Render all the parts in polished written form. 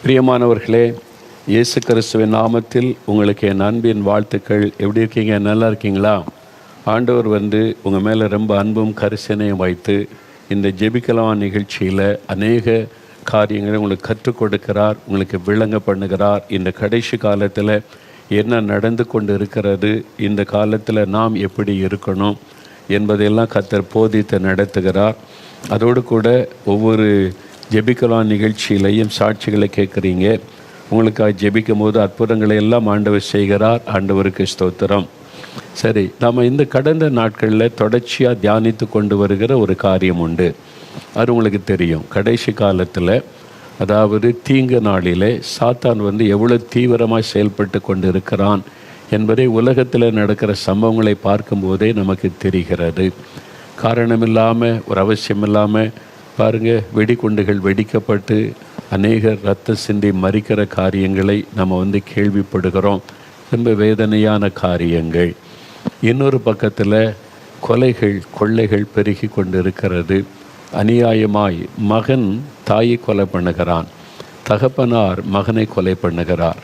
பிரியமானவர்களே, இயேசு கிறிஸ்துவின் நாமத்தில் உங்களுக்கு என் அன்பின் வாழ்த்துக்கள். எப்படி இருக்கீங்க? நல்லா இருக்கீங்களா? ஆண்டவர் உங்கள் மேலே ரொம்ப அன்பும் கரிசனையும் வைத்து இந்த ஜெபிக்கலாம் நிகழ்ச்சியில் அநேக காரியங்களை உங்களுக்கு கற்றுக் கொடுக்கிறார், உங்களுக்கு விளங்க பண்ணுகிறார். இந்த கடைசி காலத்தில் என்ன நடந்து கொண்டு இருக்கிறது, இந்த காலத்தில் நாம் எப்படி இருக்கணும் என்பதையெல்லாம் கர்த்தர் போதித்து நடத்துகிறார். அதோடு கூட ஒவ்வொரு ஜெபிக்கலாம் நிகழ்ச்சியிலையும் சாட்சிகளை கேட்குறீங்க. உங்களுக்காக ஜெபிக்கும் போது அற்புதங்களை எல்லாம் ஆண்டவர் செய்கிறார். ஆண்டவருக்கு ஸ்தோத்திரம். சரி, நம்ம இந்த கடந்த நாட்களில் தொடர்ச்சியாக தியானித்து கொண்டு வருகிற ஒரு காரியம் உண்டு. அது உங்களுக்கு தெரியும். கடைசி காலத்தில், அதாவது தீங்கு நாளிலே சாத்தான் எவ்வளோ தீவிரமாக செயல்பட்டு கொண்டு இருக்கிறான் என்பதை உலகத்தில் நடக்கிற சம்பவங்களை பார்க்கும்போதே நமக்கு தெரிகிறது. காரணமில்லாமல், ஒரு அவசியம் இல்லாமல் பாருங்கள், வெடிகுண்டுகள் வெடிக்கப்பட்டு அநேகர் ரத்த சிந்தி மறிக்கிற காரியங்களை நம்ம கேள்விப்படுகிறோம். ரொம்ப வேதனையான காரியங்கள். இன்னொரு பக்கத்தில் கொலைகள், கொள்ளைகள் பெருகி கொண்டு இருக்கிறது. அநியாயமாய் மகன் தாயை கொலை பண்ணுகிறான், தகப்பனார் மகனை கொலை பண்ணுகிறார்.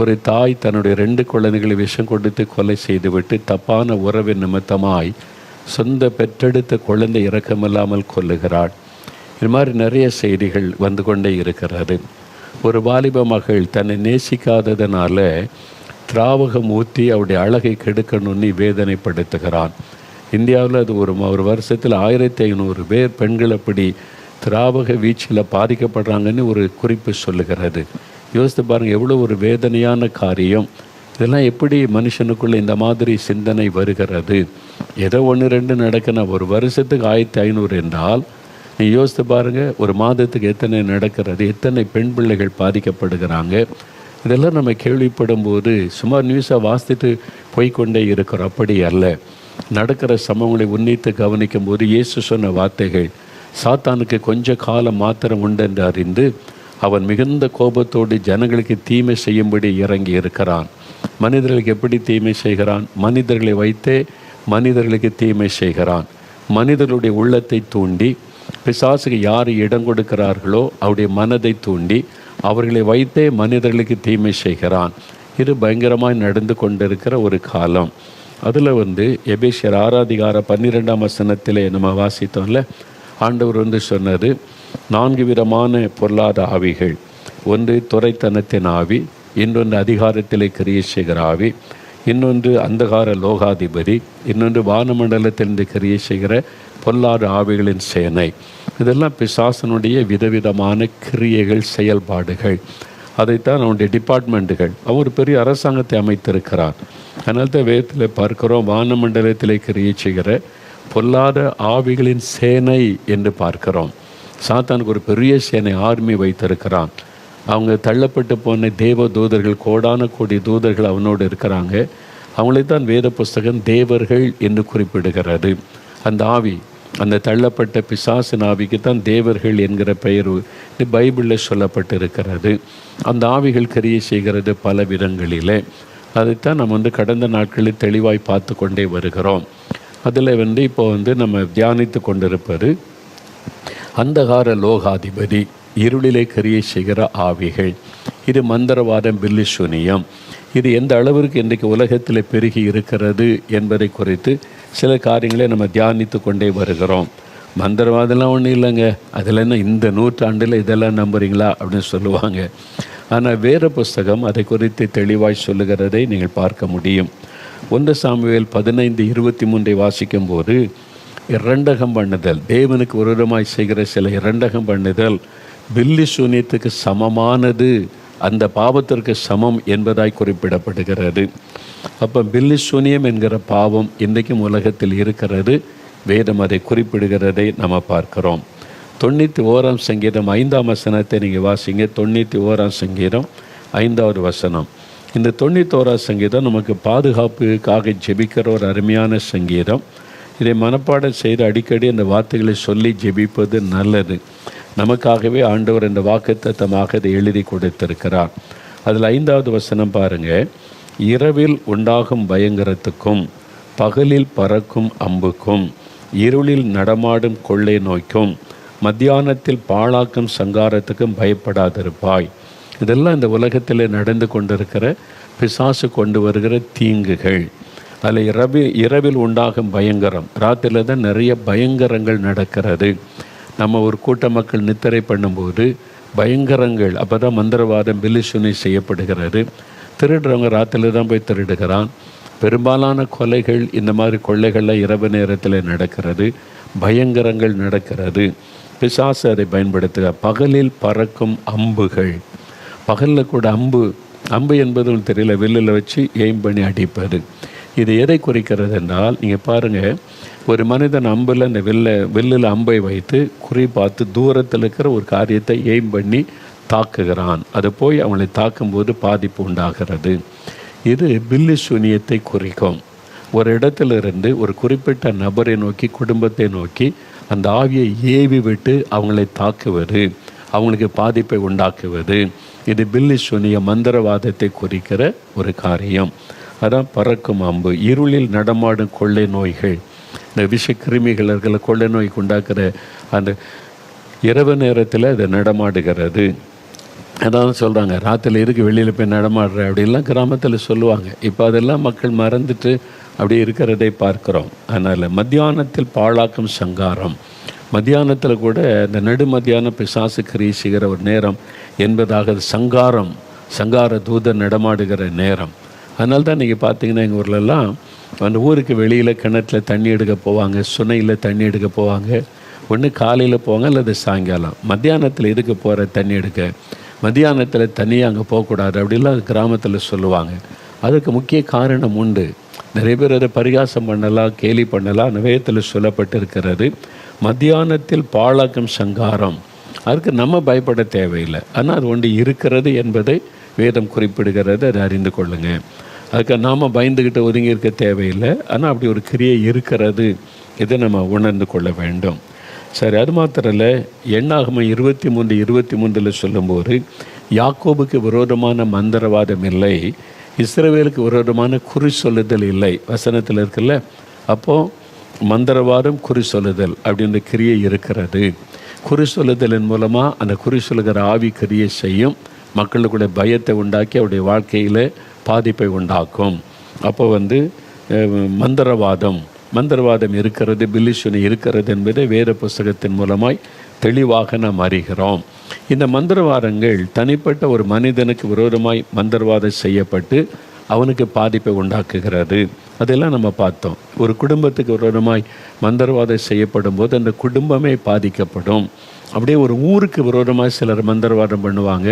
ஒரு தாய் தன்னுடைய 2 குழந்தைகளை விஷம் கொடுத்து கொலை செய்துவிட்டு தப்பான உறவின் நிமித்தமாய் சொந்த பெற்றெடுத்த குழந்தை இரக்கமில்லாமல் கொல்லுகிறாள். இது மாதிரி நிறைய செய்திகள் வந்து கொண்டே இருக்கிறது. ஒரு வாலிப மகள் தன்னை நேசிக்காததுனால திராவகம் ஊற்றி அவருடைய அழகை கெடுக்கணும்னு வேதனைப்படுத்துகிறான். இந்தியாவில் அது ஒரு வருஷத்தில் 1500 பேர் பெண்கள் அப்படி திராவக வீச்சில் பாதிக்கப்படுறாங்கன்னு ஒரு குறிப்பு சொல்லுகிறது. யோசித்து பாருங்கள், எவ்வளோ ஒரு வேதனையான காரியம். இதெல்லாம் எப்படி மனுஷனுக்குள்ளே இந்த மாதிரி சிந்தனை வருகிறது? ஏதோ 1-2 நடக்கின, ஒரு வருஷத்துக்கு 1500 என்றால் நீ யோசித்து பாருங்கள், ஒரு மாதத்துக்கு எத்தனை நடக்கிறது, எத்தனை பெண் பிள்ளைகள் பாதிக்கப்படுகிறாங்க. இதெல்லாம் நம்ம கேள்விப்படும் போது சும்மா நியூஸாக வாசித்துட்டு போய்கொண்டே இருக்கிறோம். அப்படி அல்ல. நடக்கிற சம்பவங்களை உன்னித்து கவனிக்கும் போது இயேசு சொன்ன வார்த்தைகள், சாத்தானுக்கு கொஞ்ச காலம் மாத்திரம் உண்டென்று அறிந்து அவன் மிகுந்த கோபத்தோடு ஜனங்களுக்கு தீமை செய்யும்படி இறங்கி இருக்கிறான். மனிதர்களுக்கு எப்படி தீமை செய்கிறான்? மனிதர்களை வைத்தே மனிதர்களுக்கு தீமை செய்கிறான். மனிதர்களுடைய உள்ளத்தை தூண்டி, பிசாசுக்கு யார் இடம் கொடுக்கிறார்களோ அவருடைய மனதை தூண்டி அவர்களை வைத்தே மனிதர்களுக்கு தீமை செய்கிறான். இது பயங்கரமாய் நடந்து கொண்டிருக்கிற ஒரு காலம். அதில் எபேசியர் 6:12 வசனத்திலே நம்ம வாசித்தோம்ல, ஆண்டவர் சொன்னது, 4 விதமான பொல்லாத ஆவிகள். ஒன்று துரைத்தனத்தின் ஆவி, இன்னொன்று அதிகாரத்திலே கிரியை செய்கிற ஆவி, இன்னொன்று அந்தகார லோகாதிபதி, இன்னொன்று வானமண்டலத்திலிருந்து கிரியை செய்கிற பொல்லாத ஆவிகளின் சேனை. இதெல்லாம் பிசாசனுடைய விதவிதமான கிரியைகள், செயல்பாடுகள். அதைத்தான் அவனுடைய டிபார்ட்மெண்ட்டுகள். அவர் பெரிய அரசாங்கத்தை அமைத்திருக்கிறார். அதனால தான் வேதத்தில் பார்க்கிறோம், வானமண்டலத்திலே கிரியை செய்கிற பொல்லாத ஆவிகளின் சேனை என்று பார்க்கிறோம். சாத்தானுக்கு ஒரு பெரிய சேனை, ஆர்மி வைத்திருக்கிறான். அவங்க தள்ளப்பட்டு போன தேவ தூதர்கள், கோடான கோடி தூதர்கள் அவனோடு இருக்கிறாங்க. அவங்களை தான் வேத புஸ்தகம் தேவர்கள் என்று குறிப்பிடுகிறது. அந்த ஆவி, அந்த தள்ளப்பட்ட பிசாசின் ஆவிக்கு தான் தேவர்கள் என்கிற பெயர் பைபிளில் சொல்லப்பட்டிருக்கிறது. அந்த ஆவிகள் கிரியை செய்கிறது பல விதங்களிலே. அதைத்தான் நம்ம கடந்த நாட்களில் தெளிவாய் பார்த்து கொண்டே வருகிறோம். அதில் இப்போ நம்ம தியானித்து கொண்டிருப்பது அந்தகார லோகாதிபதி, இருளிலே கிரியை செய்கிற ஆவிகள். இது மந்திரவாதம், பில்லி சூனியம். இது எந்த அளவிற்கு இன்றைக்கு உலகத்தில் பெருகி இருக்கிறது என்பதை குறித்து சில காரியங்களை நம்ம தியானித்து கொண்டே வருகிறோம். மந்திரவாதம்லாம் ஒன்றும் இல்லைங்க, அதில் என்ன இந்த நூற்றாண்டில் இதெல்லாம் நம்புறீங்களா அப்படின்னு சொல்லுவாங்க. ஆனால் வேறு புஸ்தகம் அதை குறித்து தெளிவாய் சொல்லுகிறதை நீங்கள் பார்க்க முடியும். 1 சாமுவேல் 15:23 வாசிக்கும் போது, இரண்டகம் பண்ணுதல், தேவனுக்கு விரோதமாய் செய்கிற சில இரண்டகம் பண்ணுதல் பில்லி சூனியத்துக்கு சமமானது, அந்த பாவத்திற்கு சமம் என்பதாய் குறிப்பிடப்படுகிறது. அப்போ பில்லி சூனியம் என்கிற பாவம் இன்றைக்கும் உலகத்தில் இருக்கிறது. வேதம் அதை குறிப்பிடுகிறதை நம்ம பார்க்கிறோம். 91 சங்கீதம் 5ஆம் வசனத்தை நீங்கள் வாசிங்க. 91 சங்கீதம் 5வது வசனம். இந்த 91 சங்கீதம் நமக்கு பாதுகாப்புக்காக ஜெபிக்கிற ஒரு அருமையான சங்கீதம். இதை மனப்பாடம் செய்து அடிக்கடி அந்த வார்த்தைகளை சொல்லி ஜெபிப்பது நல்லது. நமக்காகவே ஆண்டவர் இந்த வாக்குத்தத்தமாக இதை எழுதி கொடுத்திருக்கிறார். அதில் 5வது வசனம் பாருங்கள். இரவில் உண்டாகும் பயங்கரத்துக்கும், பகலில் பறக்கும் அம்புக்கும், இருளில் நடமாடும் கொள்ளை நோய்க்கும், மத்தியானத்தில் பாழாக்கும் சங்காரத்துக்கும் பயப்படாதிருப்பாய். இதெல்லாம் இந்த உலகத்தில் நடந்து கொண்டிருக்கிற பிசாசு கொண்டு வருகிற தீங்குகள். அதில் இரவில் உண்டாகும் பயங்கரம். ராத்திரியில் தான் நிறைய பயங்கரங்கள் நடக்கிறது. நம்ம ஒரு கூட்ட மக்கள் நித்திரை பண்ணும்போது பயங்கரங்கள், அப்போ தான் மந்திரவாதம் பில்லிசுனி செய்யப்படுகிறது. திருடுறவங்க ராத்திரியில் தான் போய் திருடுகிறான். பெரும்பாலான கொலைகள், இந்த மாதிரி கொள்ளைகள்லாம் இரவு நேரத்தில் நடக்கிறது. பயங்கரங்கள் நடக்கிறது. பிசாசு அதை பயன்படுத்துக. பகலில் பறக்கும் அம்புகள். பகலில் கூட அம்பு என்பது தெரியல, வில்லில் வச்சு எய்ம் பண்ணி அடிப்பது. இது எதை குறிக்கிறது என்றால், நீங்கள் பாருங்கள், ஒரு மனிதன் அம்பில் அந்த வில்லில் அம்பை வைத்து குறி பார்த்து தூரத்தில் இருக்கிற ஒரு காரியத்தை எய்ம் பண்ணி தாக்குகிறான். அது போய் அவங்களை தாக்கும்போது பாதிப்பு உண்டாகிறது. இது பில்லி சூனியத்தை குறிக்கும். ஒரு இடத்திலிருந்து ஒரு குறிப்பிட்ட நபரை நோக்கி, குடும்பத்தை நோக்கி அந்த ஆவியை ஏவி விட்டு அவங்களை தாக்குவது, அவங்களுக்கு பாதிப்பை உண்டாக்குவது. இது பில்லி சூனிய மந்திரவாதத்தை குறிக்கிற ஒரு காரியம். அதான் பறக்கும் அம்பு. இருளில் நடமாடும் கொள்ளை நோய்கள், இந்த விஷ கிருமிகள் கொள்ளை நோய்க்கு உண்டாக்குற அந்த இரவு நேரத்தில் அது நடமாடுகிறது. அதான் சொல்கிறாங்க, ராத்திரியில் இருக்கு வெளியில் போய் நடமாடுற அப்படின்லாம் கிராமத்தில் சொல்லுவாங்க. இப்போ அதெல்லாம் மக்கள் மறந்துட்டு அப்படி இருக்கிறதை பார்க்குறோம். அதனால் மத்தியானத்தில் பாழாக்கும் சங்காரம். மத்தியானத்தில் கூட இந்த நடு மத்தியான பிசாசு கிரீசுகிற ஒரு நேரம் என்பதாக சங்கார தூதர் நடமாடுகிற நேரம். அதனால தான் நீங்கள் பார்த்தீங்கன்னா எங்கள் ஊர்லெல்லாம் அந்த ஊருக்கு வெளியில் கிணத்துல தண்ணி எடுக்க போவாங்க, சுனையில் தண்ணி எடுக்க போவாங்க. ஒன்று காலையில் போவாங்க அல்லது சாயங்காலம். மத்தியானத்தில் எதுக்கு போகிற தண்ணி எடுக்க? மத்தியானத்தில் தண்ணியாக அங்கே போகக்கூடாது அப்படிலாம் கிராமத்தில் சொல்லுவாங்க. அதுக்கு முக்கிய காரணம் உண்டு. நிறைய பேர் அதை பரிகாசம் பண்ணலாம், கேலி பண்ணலாம். வேதத்தில் சொல்லப்பட்டிருக்கிறது, மத்தியானத்தில் பாழாக்கும் சங்காரம். அதுக்கு நம்ம பயப்பட தேவையில்லை. ஆனால் அது ஒன்று இருக்கிறது என்பதை வேதம் குறிப்பிடுகிறது. அதை அறிந்து கொள்ளுங்கள். அதுக்கு நாம் பயந்துக்கிட்டு ஒதுங்கி இருக்க தேவையில்லை. ஆனால் அப்படி ஒரு கிரியை இருக்கிறது, இதை நம்ம உணர்ந்து கொள்ள வேண்டும். சரி, அது மாத்திரம் இல்லை. எண்ணாகமம் 23:23 சொல்லும்போது, யாக்கோபுக்கு விரோதமான மந்திரவாதம் இல்லை, இஸ்ரவேலுக்கு விரோதமான குறி சொல்லுதல் இல்லை வசனத்தில் இருக்குல்ல. அப்போது மந்திரவாதம், குறி சொல்லுதல் அப்படின்ற கிரியை இருக்கிறது. குறி சொல்லுதலின் மூலமாக அந்த குறி சொல்லுகிற ஆவி கிரியை செய்யும். மக்களுக்குடைய பயத்தை உண்டாக்கி அவருடைய வாழ்க்கையில் பாதிப்பை உண்டாக்கும். அப்போ மந்திரவாதம் இருக்கிறது, பில்லிசுனி இருக்கிறது என்பதை வேத புஸ்தகத்தின் மூலமாய் தெளிவாக நாம் அறிகிறோம். இந்த மந்திரவாதங்கள் தனிப்பட்ட ஒரு மனிதனுக்கு விரோதமாய் மந்திரவாதம் செய்யப்பட்டு அவனுக்கு பாதிப்பை உண்டாக்குகிறது. அதெல்லாம் நம்ம பார்த்தோம். ஒரு குடும்பத்துக்கு விரோதமாய் மந்திரவாதம் செய்யப்படும் போது அந்த குடும்பமே பாதிக்கப்படும். அப்படியே ஒரு ஊருக்கு விரோதமாக சிலர் மந்திரவாதம் பண்ணுவாங்க,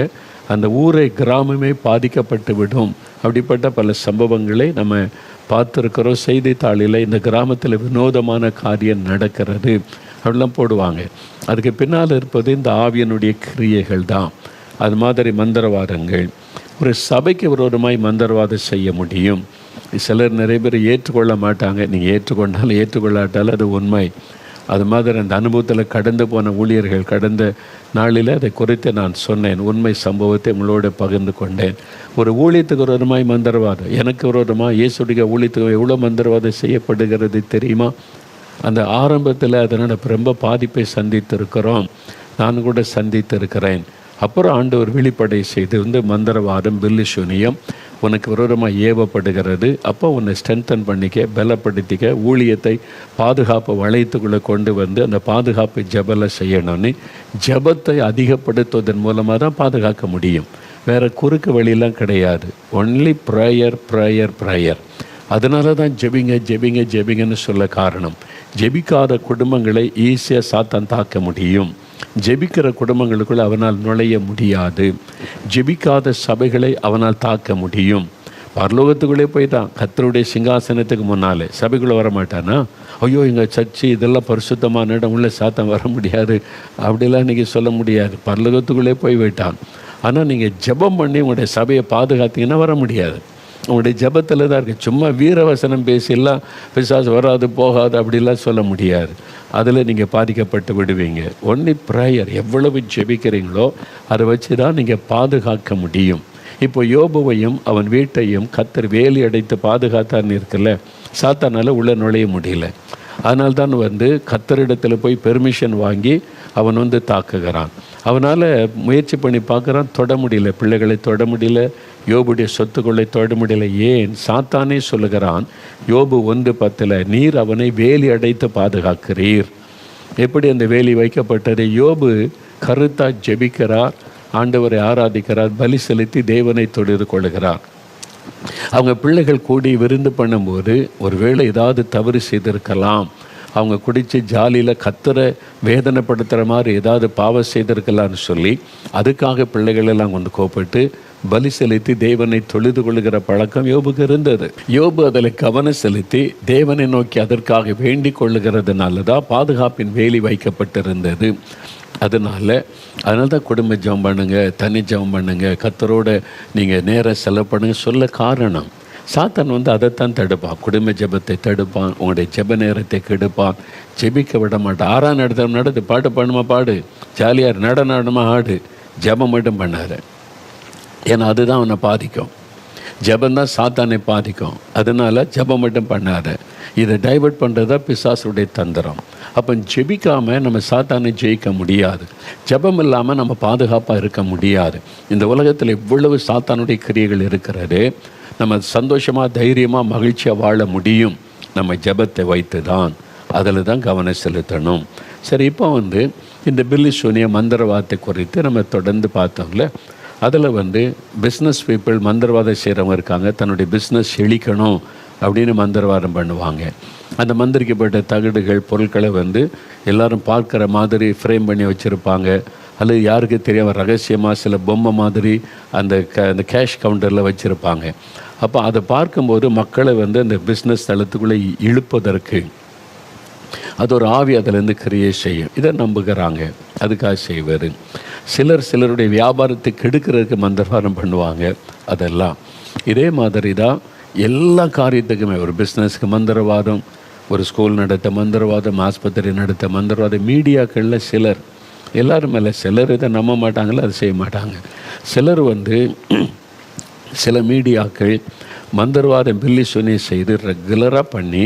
அந்த ஊரை கிராமமே பாதிக்கப்பட்டு விடும். அப்படிப்பட்ட பல சம்பவங்களை நம்ம பார்த்துருக்கிறோம். செய்தித்தாளில் இந்த கிராமத்தில் வினோதமான காரியம் நடக்கிறது அப்படிலாம் போடுவாங்க. அதுக்கு பின்னால் இருப்பது இந்த ஆவியனுடைய கிரியைகள் தான். அது மாதிரி மந்திரவாதங்கள். ஒரு சபைக்கு விரோதமாய் மந்திரவாதம் செய்ய முடியும். சிலர் நிறைய பேர் ஏற்றுக்கொள்ள மாட்டாங்க. நீங்கள் ஏற்றுக்கொண்டாலும் ஏற்றுக்கொள்ளாட்டாலும் அது உண்மை. அது மாதிரி அந்த அனுபவத்தில் கடந்து போன ஊழியர்கள் கடந்த நாளில் அதை குறித்து நான் சொன்னேன். உண்மை சம்பவத்தை உங்களோட பகிர்ந்து கொண்டேன். ஒரு ஊழியத்துக்கு விரோதமாய் மந்திரவாதம், எனக்கு விரோதமாக இயேசுடைய ஊழியத்துக்கு எவ்வளோ மந்திரவாதம் செய்யப்படுகிறது தெரியுமா? அந்த ஆரம்பத்தில் அதனால் ரொம்ப பாதிப்பை சந்தித்திருக்கிறோம். நான் கூட சந்தித்திருக்கிறேன். அப்புறம் ஆண்டவர் வெளிப்படை செய்து மந்திரவாதம், பில்லிசுனியம் உனக்கு விரோதமாக ஏவப்படுகிறது. அப்போ உன்னை ஸ்ட்ரென்தன் பண்ணிக்க, பலப்படுத்திக்க, ஊழியத்தை பாதுகாப்பு வளையத்துக்குள்ளே கொண்டு அந்த பாதுகாப்பு ஜெபலை செய்யணும்னு ஜெபத்தை அதிகப்படுத்துவதன் மூலமாக தான் பாதுகாக்க முடியும். வேறு குறுக்கு வழியெல்லாம் கிடையாது. Only prayer. அதனால தான் ஜெபிங்கன்னு சொல்ல காரணம். ஜெபிக்காத குடும்பங்களை ஈஸியாக சாத்தான் தாக்க முடியும். ஜெபிக்கிற குடும்பங்களுக்குள் அவனால் நுழைய முடியாது. ஜெபிக்காத சபைகளை அவனால் தாக்க முடியும். பரலோகத்துக்குள்ளே போயிட்டான், கர்த்தருடைய சிங்காசனத்துக்கு முன்னாலே சபைக்குள்ளே வரமாட்டானா? ஐயோ எங்கள் சர்ச்சு இதெல்லாம் பரிசுத்தமான இடம், உள்ள சாத்தான் வர முடியாது அப்படிலாம் இன்றைக்கி சொல்ல முடியாது. பரலோகத்துக்குள்ளே போய்விட்டான். ஆனால் நீங்கள் ஜெபம் பண்ணி உங்களுடைய சபையை பாதுகாத்தீங்கன்னா வர முடியாது. உங்களுடைய ஜெபத்தில் தான் இருக்குது. சும்மா வீரவசனம் பேசிலாம் பிசாசு வராது போகாது அப்படிலாம் சொல்ல முடியாது. அதில் நீங்கள் பாதிக்கப்பட்டு விடுவீங்க. Only prayer. எவ்வளவு ஜெபிக்கிறீங்களோ அதை வச்சு தான் நீங்கள் பாதுகாக்க முடியும். இப்போ யோபுவையும் அவன் வீட்டையும் கர்த்தர் வேலி அடைத்து பாதுகாத்தான்னு இருக்குல்ல, சாத்தானால் உள்ளே நுழைய முடியல. அதனால்தான் கர்த்தரிடத்தில் போய் பெர்மிஷன் வாங்கி அவன் தாக்குகிறான். அவனால் முயற்சி பண்ணி பார்க்குறான், தொட முடியல, பிள்ளைகளை தொட முடியல, யோபுடைய சொத்துக்களை தொட முடியல. ஏன்? சாத்தானே சொல்லுகிறான் யோபு 1:10, நீர் அவனை வேலி அடைத்து பாதுகாக்கிறீர். எப்படி அந்த வேலி வைக்கப்பட்டது? யோபு கருத்தாக ஜெபிக்கிறார், ஆண்டவரை ஆராதிக்கிறார், பலி செலுத்தி தேவனை தொழுது கொள்கிறார். அவங்க பிள்ளைகள் கூடி விருந்து பண்ணும்போது ஒருவேளை ஏதாவது தவறு செய்திருக்கலாம், அவங்க குடித்து ஜாலியில் கத்தரை வேதனைப்படுத்துகிற மாதிரி ஏதாவது பாவம் செய்திருக்கலான்னு சொல்லி அதுக்காக பிள்ளைகளெல்லாம் கூப்பிட்டு பலி செலுத்தி தேவனை தொழுது கொள்கிற பழக்கம் யோபுக்கு இருந்தது. யோபு அதில் கவனம் செலுத்தி தேவனை நோக்கி அதற்காக வேண்டிக் கொள்ளுகிறதுனால தான் பாதுகாப்பின் வேலி வைக்கப்பட்டிருந்தது. அதனால தான் குடும்ப ஜெபம் பண்ணுங்க, தனி ஜெபம் பண்ணுங்க, கர்த்தரோட நீங்கள் நேரம் செலவு பண்ணுங்க சொல்ல காரணம், சாத்தான் அதைத்தான் தடுப்பான். குடும்ப ஜெபத்தை தடுப்பான், உங்களுடைய ஜெப நேரத்தை கெடுப்பான், ஜெபிக்க விட மாட்டான். ஆறாம் நடத்து பாட்டு பண்ணுமா பாடு, ஜாலியாக நடனமா ஆடு, ஜெபம் மட்டும் பண்ணாரு. ஏன்னா அதுதான் அவனை பாதிக்கும். ஜெபந்தான் சாத்தானை பாதிக்கும். அதனால் ஜெபம் மட்டும் பண்ணாத. இதை டைவர்ட் பண்ணுறது தான் பிசாசுடைய தந்திரம். அப்போ ஜெபிக்காமல் நம்ம சாத்தானை ஜெயிக்க முடியாது. ஜெபம் இல்லாமல் நம்ம பாதுகாப்பாக இருக்க முடியாது. இந்த உலகத்தில் இவ்வளவு சாத்தானுடைய கிரியைகள் இருக்கிறது. நம்ம சந்தோஷமாக, தைரியமாக, மகிழ்ச்சியாக வாழ முடியும் நம்ம ஜெபத்தை வைத்து தான். அதில் தான் கவனம் செலுத்தணும். சரி, இப்போ இந்த பில்லி சூனிய மந்திரவாதத்தை குறித்து நம்ம தொடர்ந்து பார்த்தோம்ல. அதில் பிஸ்னஸ் பீப்புள் மந்திரவாதம் செய்கிறவங்க இருக்காங்க. தன்னுடைய பிஸ்னஸ் செழிக்கணும் அப்படின்னு மந்திரவாதம் பண்ணுவாங்க. அந்த மந்திரிக்கப்பட்ட தகடுகள், பொருட்களை எல்லோரும் பார்க்குற மாதிரி ஃப்ரேம் பண்ணி வச்சுருப்பாங்க. அல்லது யாருக்கு தெரியாமல் ரகசியமாக சில பொம்மை மாதிரி அந்த கேஷ் கவுண்டரில் வச்சுருப்பாங்க. அப்போ அதை பார்க்கும்போது மக்களை அந்த பிஸ்னஸ் தளத்துக்குள்ளே இழுப்பதற்கு அது ஒரு ஆவி அதிலேருந்து கிரியேட் செய்யும். இதை நம்புகிறாங்க, அதுக்காக செய்வார். சிலருடைய வியாபாரத்தை கெடுக்கிறதுக்கு மந்திரவாதம் பண்ணுவாங்க. அதெல்லாம் இதே மாதிரி தான் எல்லா காரியத்துக்குமே. ஒரு பிஸ்னஸ்க்கு மந்திரவாதம், ஒரு ஸ்கூல் நடத்த மந்திரவாதம், ஆஸ்பத்திரி நடத்த மந்திரவாதம், மீடியாக்களில் சிலர், எல்லோரும் இல்லை, சிலர் இதை நம்ப மாட்டாங்களோ அதை செய்ய மாட்டாங்க. சிலர் சில மீடியாக்கள் மந்திரவாதம் பில்லி சூனிய செய்து ரெகுலராக பண்ணி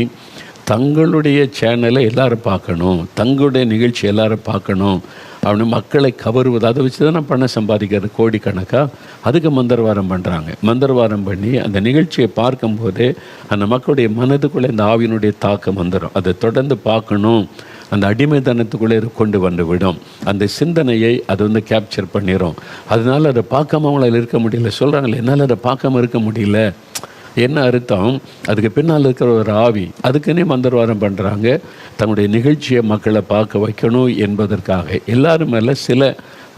தங்களுடைய சேனலை எல்லோரும் பார்க்கணும், தங்களுடைய நிகழ்ச்சி எல்லோரும் பார்க்கணும் அப்படின்னு மக்களை கவருவது. அதை வச்சு தான் பணம் சம்பாதிக்கிறது கோடிக்கணக்காக. அதுக்கு மந்திரவாதம் பண்ணுறாங்க. மந்திரவாதம் பண்ணி அந்த நிகழ்ச்சியை பார்க்கும்போதே அந்த மக்களுடைய மனதுக்குள்ளே இந்த ஆவியினுடைய தாக்கம் வந்துடும். அதை தொடர்ந்து பார்க்கணும், அந்த அடிமைத்தனத்துக்குள்ளே கொண்டு வந்து விடும். அந்த சிந்தனையை அது கேப்சர் பண்ணிடும். அதனால் அதை பார்க்காம அவங்களால் இருக்க முடியல. சொல்கிறாங்களே, என்னால் அதை பார்க்காம இருக்க முடியல. என்ன அர்த்தம்? அதுக்கு பின்னால் இருக்கிற ஒரு ஆவி. அதுக்குன்னே மந்திரவாதம் பண்ணுறாங்க. தன்னுடைய நிகழ்ச்சியை மக்களை பார்க்க வைக்கணும் என்பதற்காக. எல்லாரும் மேலே சில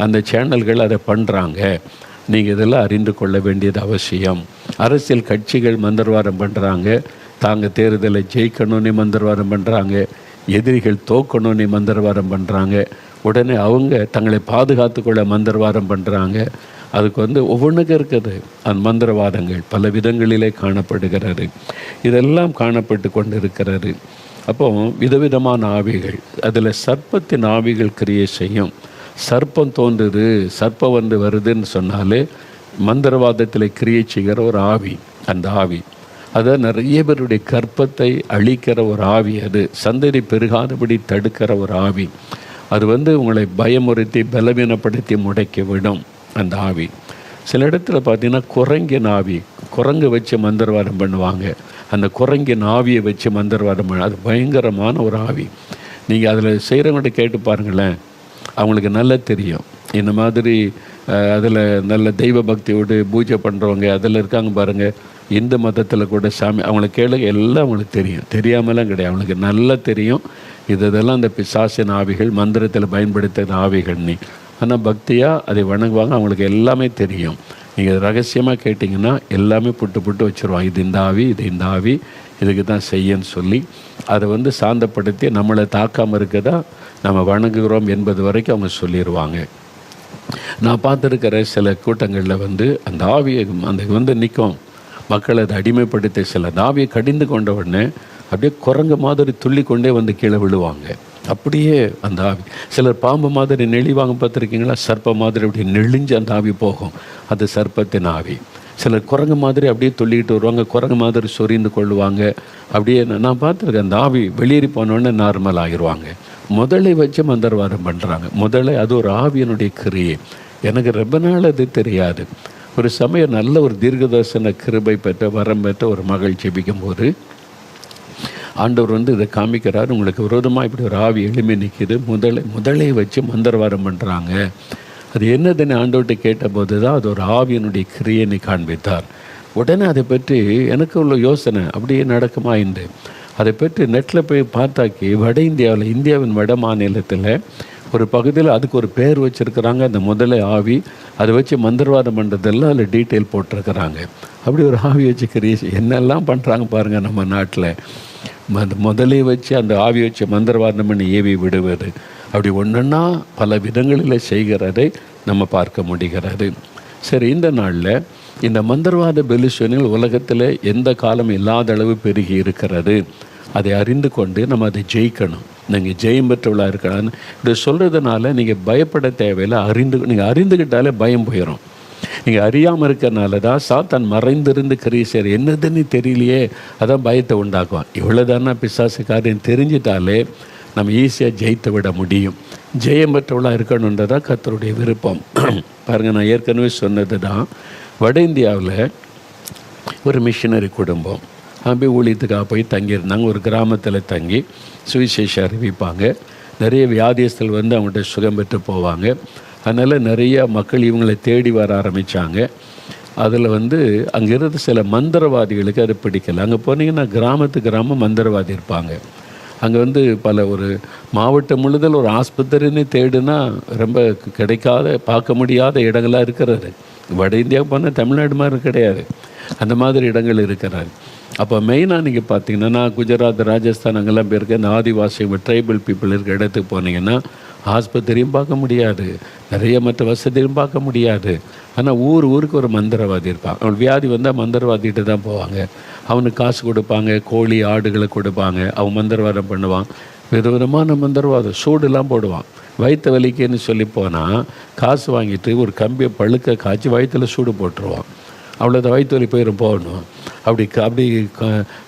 அந்த சேனல்கள் அதை பண்ணுறாங்க. நீங்கள் இதெல்லாம் அறிந்து கொள்ள வேண்டியது அவசியம். அரசியல் கட்சிகள் மந்திரவாதம் பண்ணுறாங்க. தாங்க தேர்தலை ஜெயிக்கணும்னு மந்திரவாதம் பண்ணுறாங்க. எதிரிகள் தோக்கணும்னு மந்திரவாதம் பண்ணுறாங்க. உடனே அவங்க தங்களை பாதுகாத்துக்கொள்ள மந்திரவாதம் பண்ணுறாங்க. அதுக்கு ஒவ்வொன்றுக்கும் இருக்குது. அந்த மந்திரவாதங்கள் பல விதங்களிலே காணப்படுகிறது. இதெல்லாம் காணப்பட்டு கொண்டு இருக்கிறது. அப்போ விதவிதமான ஆவிகள், அதில் சர்ப்பத்தின் ஆவிகள் கிரியை செய்யும். சர்ப்பம் தோன்றுது, சர்ப்பம் வருதுன்னு சொன்னாலே மந்திரவாதத்தில் கிரியை செய்கிற ஒரு ஆவி. அந்த ஆவி அதை நிறைய பேருடைய கற்பத்தை அழிக்கிற ஒரு ஆவி. அது சந்ததி பெருகாதபடி தடுக்கிற ஒரு ஆவி. அது உங்களை பயமுறுத்தி பலவீனப்படுத்தி முடக்கி விடும் அந்த ஆவி. சில இடத்துல பார்த்தீங்கன்னா குரங்கின் ஆவி, குரங்கு வச்சு மந்திரவாதம் பண்ணுவாங்க. அந்த குரங்கின் ஆவியை வச்சு மந்திரவாதம் பண்ண, அது பயங்கரமான ஒரு ஆவி. நீங்கள் அதில் செய்கிறவங்கள்ட்ட கேட்டு பாருங்களேன், அவங்களுக்கு நல்லா தெரியும். இந்த மாதிரி அதில் நல்ல தெய்வ பக்தியோடு பூஜை பண்ணுறவங்க அதில் இருக்காங்க பாருங்கள். இந்து மதத்தில் கூட சாமி அவங்கள கேளுங்க, எல்லாம் அவங்களுக்கு தெரியும். தெரியாமலாம் கிடையாது, அவங்களுக்கு நல்லா தெரியும். இதெல்லாம் அந்த பிசாசின் ஆவிகள், மந்திரத்தில் பயன்படுத்துகிற ஆவிகள். ஆனால் பக்தியாக அதை வணங்குவாங்க. அவங்களுக்கு எல்லாமே தெரியும். நீங்கள் ரகசியமாக கேட்டிங்கன்னா எல்லாமே புட்டு வச்சுருவாங்க. இது இந்த ஆவி, இது இந்த ஆவி, இதுக்கு தான் செய்யன்னு சொல்லி அதை சாந்தப்படுத்தி நம்மளை தாக்காமல் இருக்கதா நம்ம வணங்குகிறோம் என்பது வரைக்கும் அவங்க சொல்லிடுவாங்க. நான் பார்த்துருக்கிற சில கூட்டங்களில் அந்த ஆவியை அந்த நிற்கும். மக்களை அதை அடிமைப்படுத்தி சில அந்த ஆவியை கடிந்து கொண்ட உடனே அப்படியே குரங்கு மாதிரி துள்ளி கொண்டே கீழே விழுவாங்க. அப்படியே அந்த ஆவி. சிலர் பாம்பு மாதிரி நெளிவாங்க பார்த்துருக்கீங்களா? சர்ப்ப மாதிரி அப்படி நெளிஞ்சு அந்த ஆவி போகும். அது சர்ப்பத்தின் ஆவி. சிலர் குரங்கு மாதிரி அப்படியே துள்ளிக்கிட்டு வருவாங்க, குரங்கு மாதிரி சொரிந்து கொள்ளுவாங்க. அப்படியே நான் பார்த்துருக்கேன். அந்த ஆவி வெளியேறி போனோடனே நார்மல் ஆகிடுவாங்க. முதலை வச்சு மந்திரவாதம் பண்ணுறாங்க. முதலை அது ஒரு ஆவியனுடைய கிரியை. எனக்கு ரொம்ப நாள் அது தெரியாது. ஒரு சமயம் நல்ல ஒரு தீர்க்கதரிசன கிருபை பெற்ற வரம் பெற்ற ஒரு மகள் ஜெபிக்கும் போது ஆண்டவர் இதை காமிக்கிறார். உங்களுக்கு விரோதமாக இப்படி ஒரு ஆவி எழுமி நிற்கிது, முதலை வச்சு மந்திரவாதம் பண்ணுறாங்க. அது என்னதுன்னு ஆண்டவர்கிட்ட கேட்டபோது தான் அது ஒரு ஆவியனுடைய கிரியையை காண்பித்தார். உடனே அதை பற்றி எனக்கு உள்ள யோசனை அப்படியே நடக்குமா என்று அதை பற்றி நெட்டில் போய் பார்த்தாக்கி வட இந்தியாவில், இந்தியாவின் வட மாநிலத்தில் ஒரு பகுதியில் அதுக்கு ஒரு பேர் வச்சுருக்கிறாங்க. அந்த முதலை ஆவி அதை வச்சு மந்திரவாதம் பண்ணுறதெல்லாம் அதில் டீட்டெயில் போட்டிருக்கிறாங்க. அப்படி ஒரு ஆவி வச்சு கிரியை என்னெல்லாம் பண்ணுறாங்க பாருங்கள் நம்ம நாட்டில். அந்த முதலை வச்சு அந்த ஆவி வச்சு மந்திரவாதம் பண்ணி ஏவி விடுவது, அப்படி ஒன்றுன்னா பல விதங்களில் செய்கிறதை நம்ம பார்க்க முடிகிறது. சரி, இந்த நாளில் இந்த மந்திரவாத பெலிஷனில் உலகத்தில் எந்த காலம் இல்லாத அளவு பெருகி இருக்கிறது. அதை அறிந்து கொண்டு நம்ம அதை ஜெயிக்கணும். நீங்கள் ஜெயம் பெற்றவளாக இருக்கலான்னு இப்படி சொல்கிறதுனால நீங்கள் பயப்பட தேவையில்லை. நீங்கள் அறிந்துக்கிட்டாலே பயம் போயிடும். நீங்கள் அறியாமல் இருக்கிறனால தான் சாத்தான் மறைந்திருந்து கிரீசர் என்னதுன்னு தெரியலையே, அதான் பயத்தை உண்டாக்குவான். இவ்வளோ தானே பிசாசு காரியம் தெரிஞ்சிட்டாலே நம்ம ஈஸியாக ஜெயித்து விட முடியும். ஜெயம் பெற்றவளாக இருக்கணுன்றதான் கர்த்தருடைய விருப்பம். பாருங்கள், நான் ஏற்கனவே சொன்னது தான். வட இந்தியாவில் ஒரு மிஷினரி குடும்பம் போய் ஊழியத்துக்காக போய் தங்கியிருந்தாங்க. ஒரு கிராமத்தில் தங்கி சுவிசேஷம் அறிவிப்பாங்க. நிறைய வியாதியஸ்தல் அவங்கள்ட்ட சுகம் பெற்று போவாங்க. அதனால் நிறைய மக்கள் இவங்களை தேடி வர ஆரம்பித்தாங்க. அதில் அங்கே இருந்த சில மந்திரவாதிகளுக்கு அது பிடிக்கல. அங்கே போனீங்கன்னா கிராமம் மந்திரவாதி இருப்பாங்க. அங்கே பல ஒரு மாவட்டம் முழுதல் ஒரு ஆஸ்பத்திரின்னு தேடுனா ரொம்ப கிடைக்காத, பார்க்க முடியாத இடங்களாக இருக்கிறது. வட இந்தியாவுக்கு போனால் தமிழ்நாடு மாதிரி கிடையாது, அந்த மாதிரி இடங்கள் இருக்கிறாரு. அப்போ மெயினாக நீங்கள் பார்த்தீங்கன்னா, நான் குஜராத், ராஜஸ்தான் அங்கெல்லாம் போயிருக்கேன். இந்த ஆதிவாசி ட்ரைபல் பீப்புள் இருக்கிற இடத்துக்கு போனீங்கன்னா ஆஸ்பத்திரியும் பார்க்க முடியாது, நிறைய மற்ற வசதியும் பார்க்க முடியாது. ஆனால் ஊருக்கு ஒரு மந்திரவாதி இருப்பான். அவன் வியாதி வந்தால் மந்திரவாதிகிட்ட தான் போவாங்க. அவனுக்கு காசு கொடுப்பாங்க, கோழி ஆடுகளை கொடுப்பாங்க. அவன் மந்திரவாதம் பண்ணுவான். விதவிதமான மந்திரவாதம், சூடுலாம் போடுவான். வயிற்று வலிக்குன்னு சொல்லி போனால் காசு வாங்கிட்டு ஒரு கம்பியை பழுக்க காய்ச்சி வயிற்றில் சூடு போட்டுருவான். அவ்வளோதான், வயிற்று வலி போகணும். அப்படி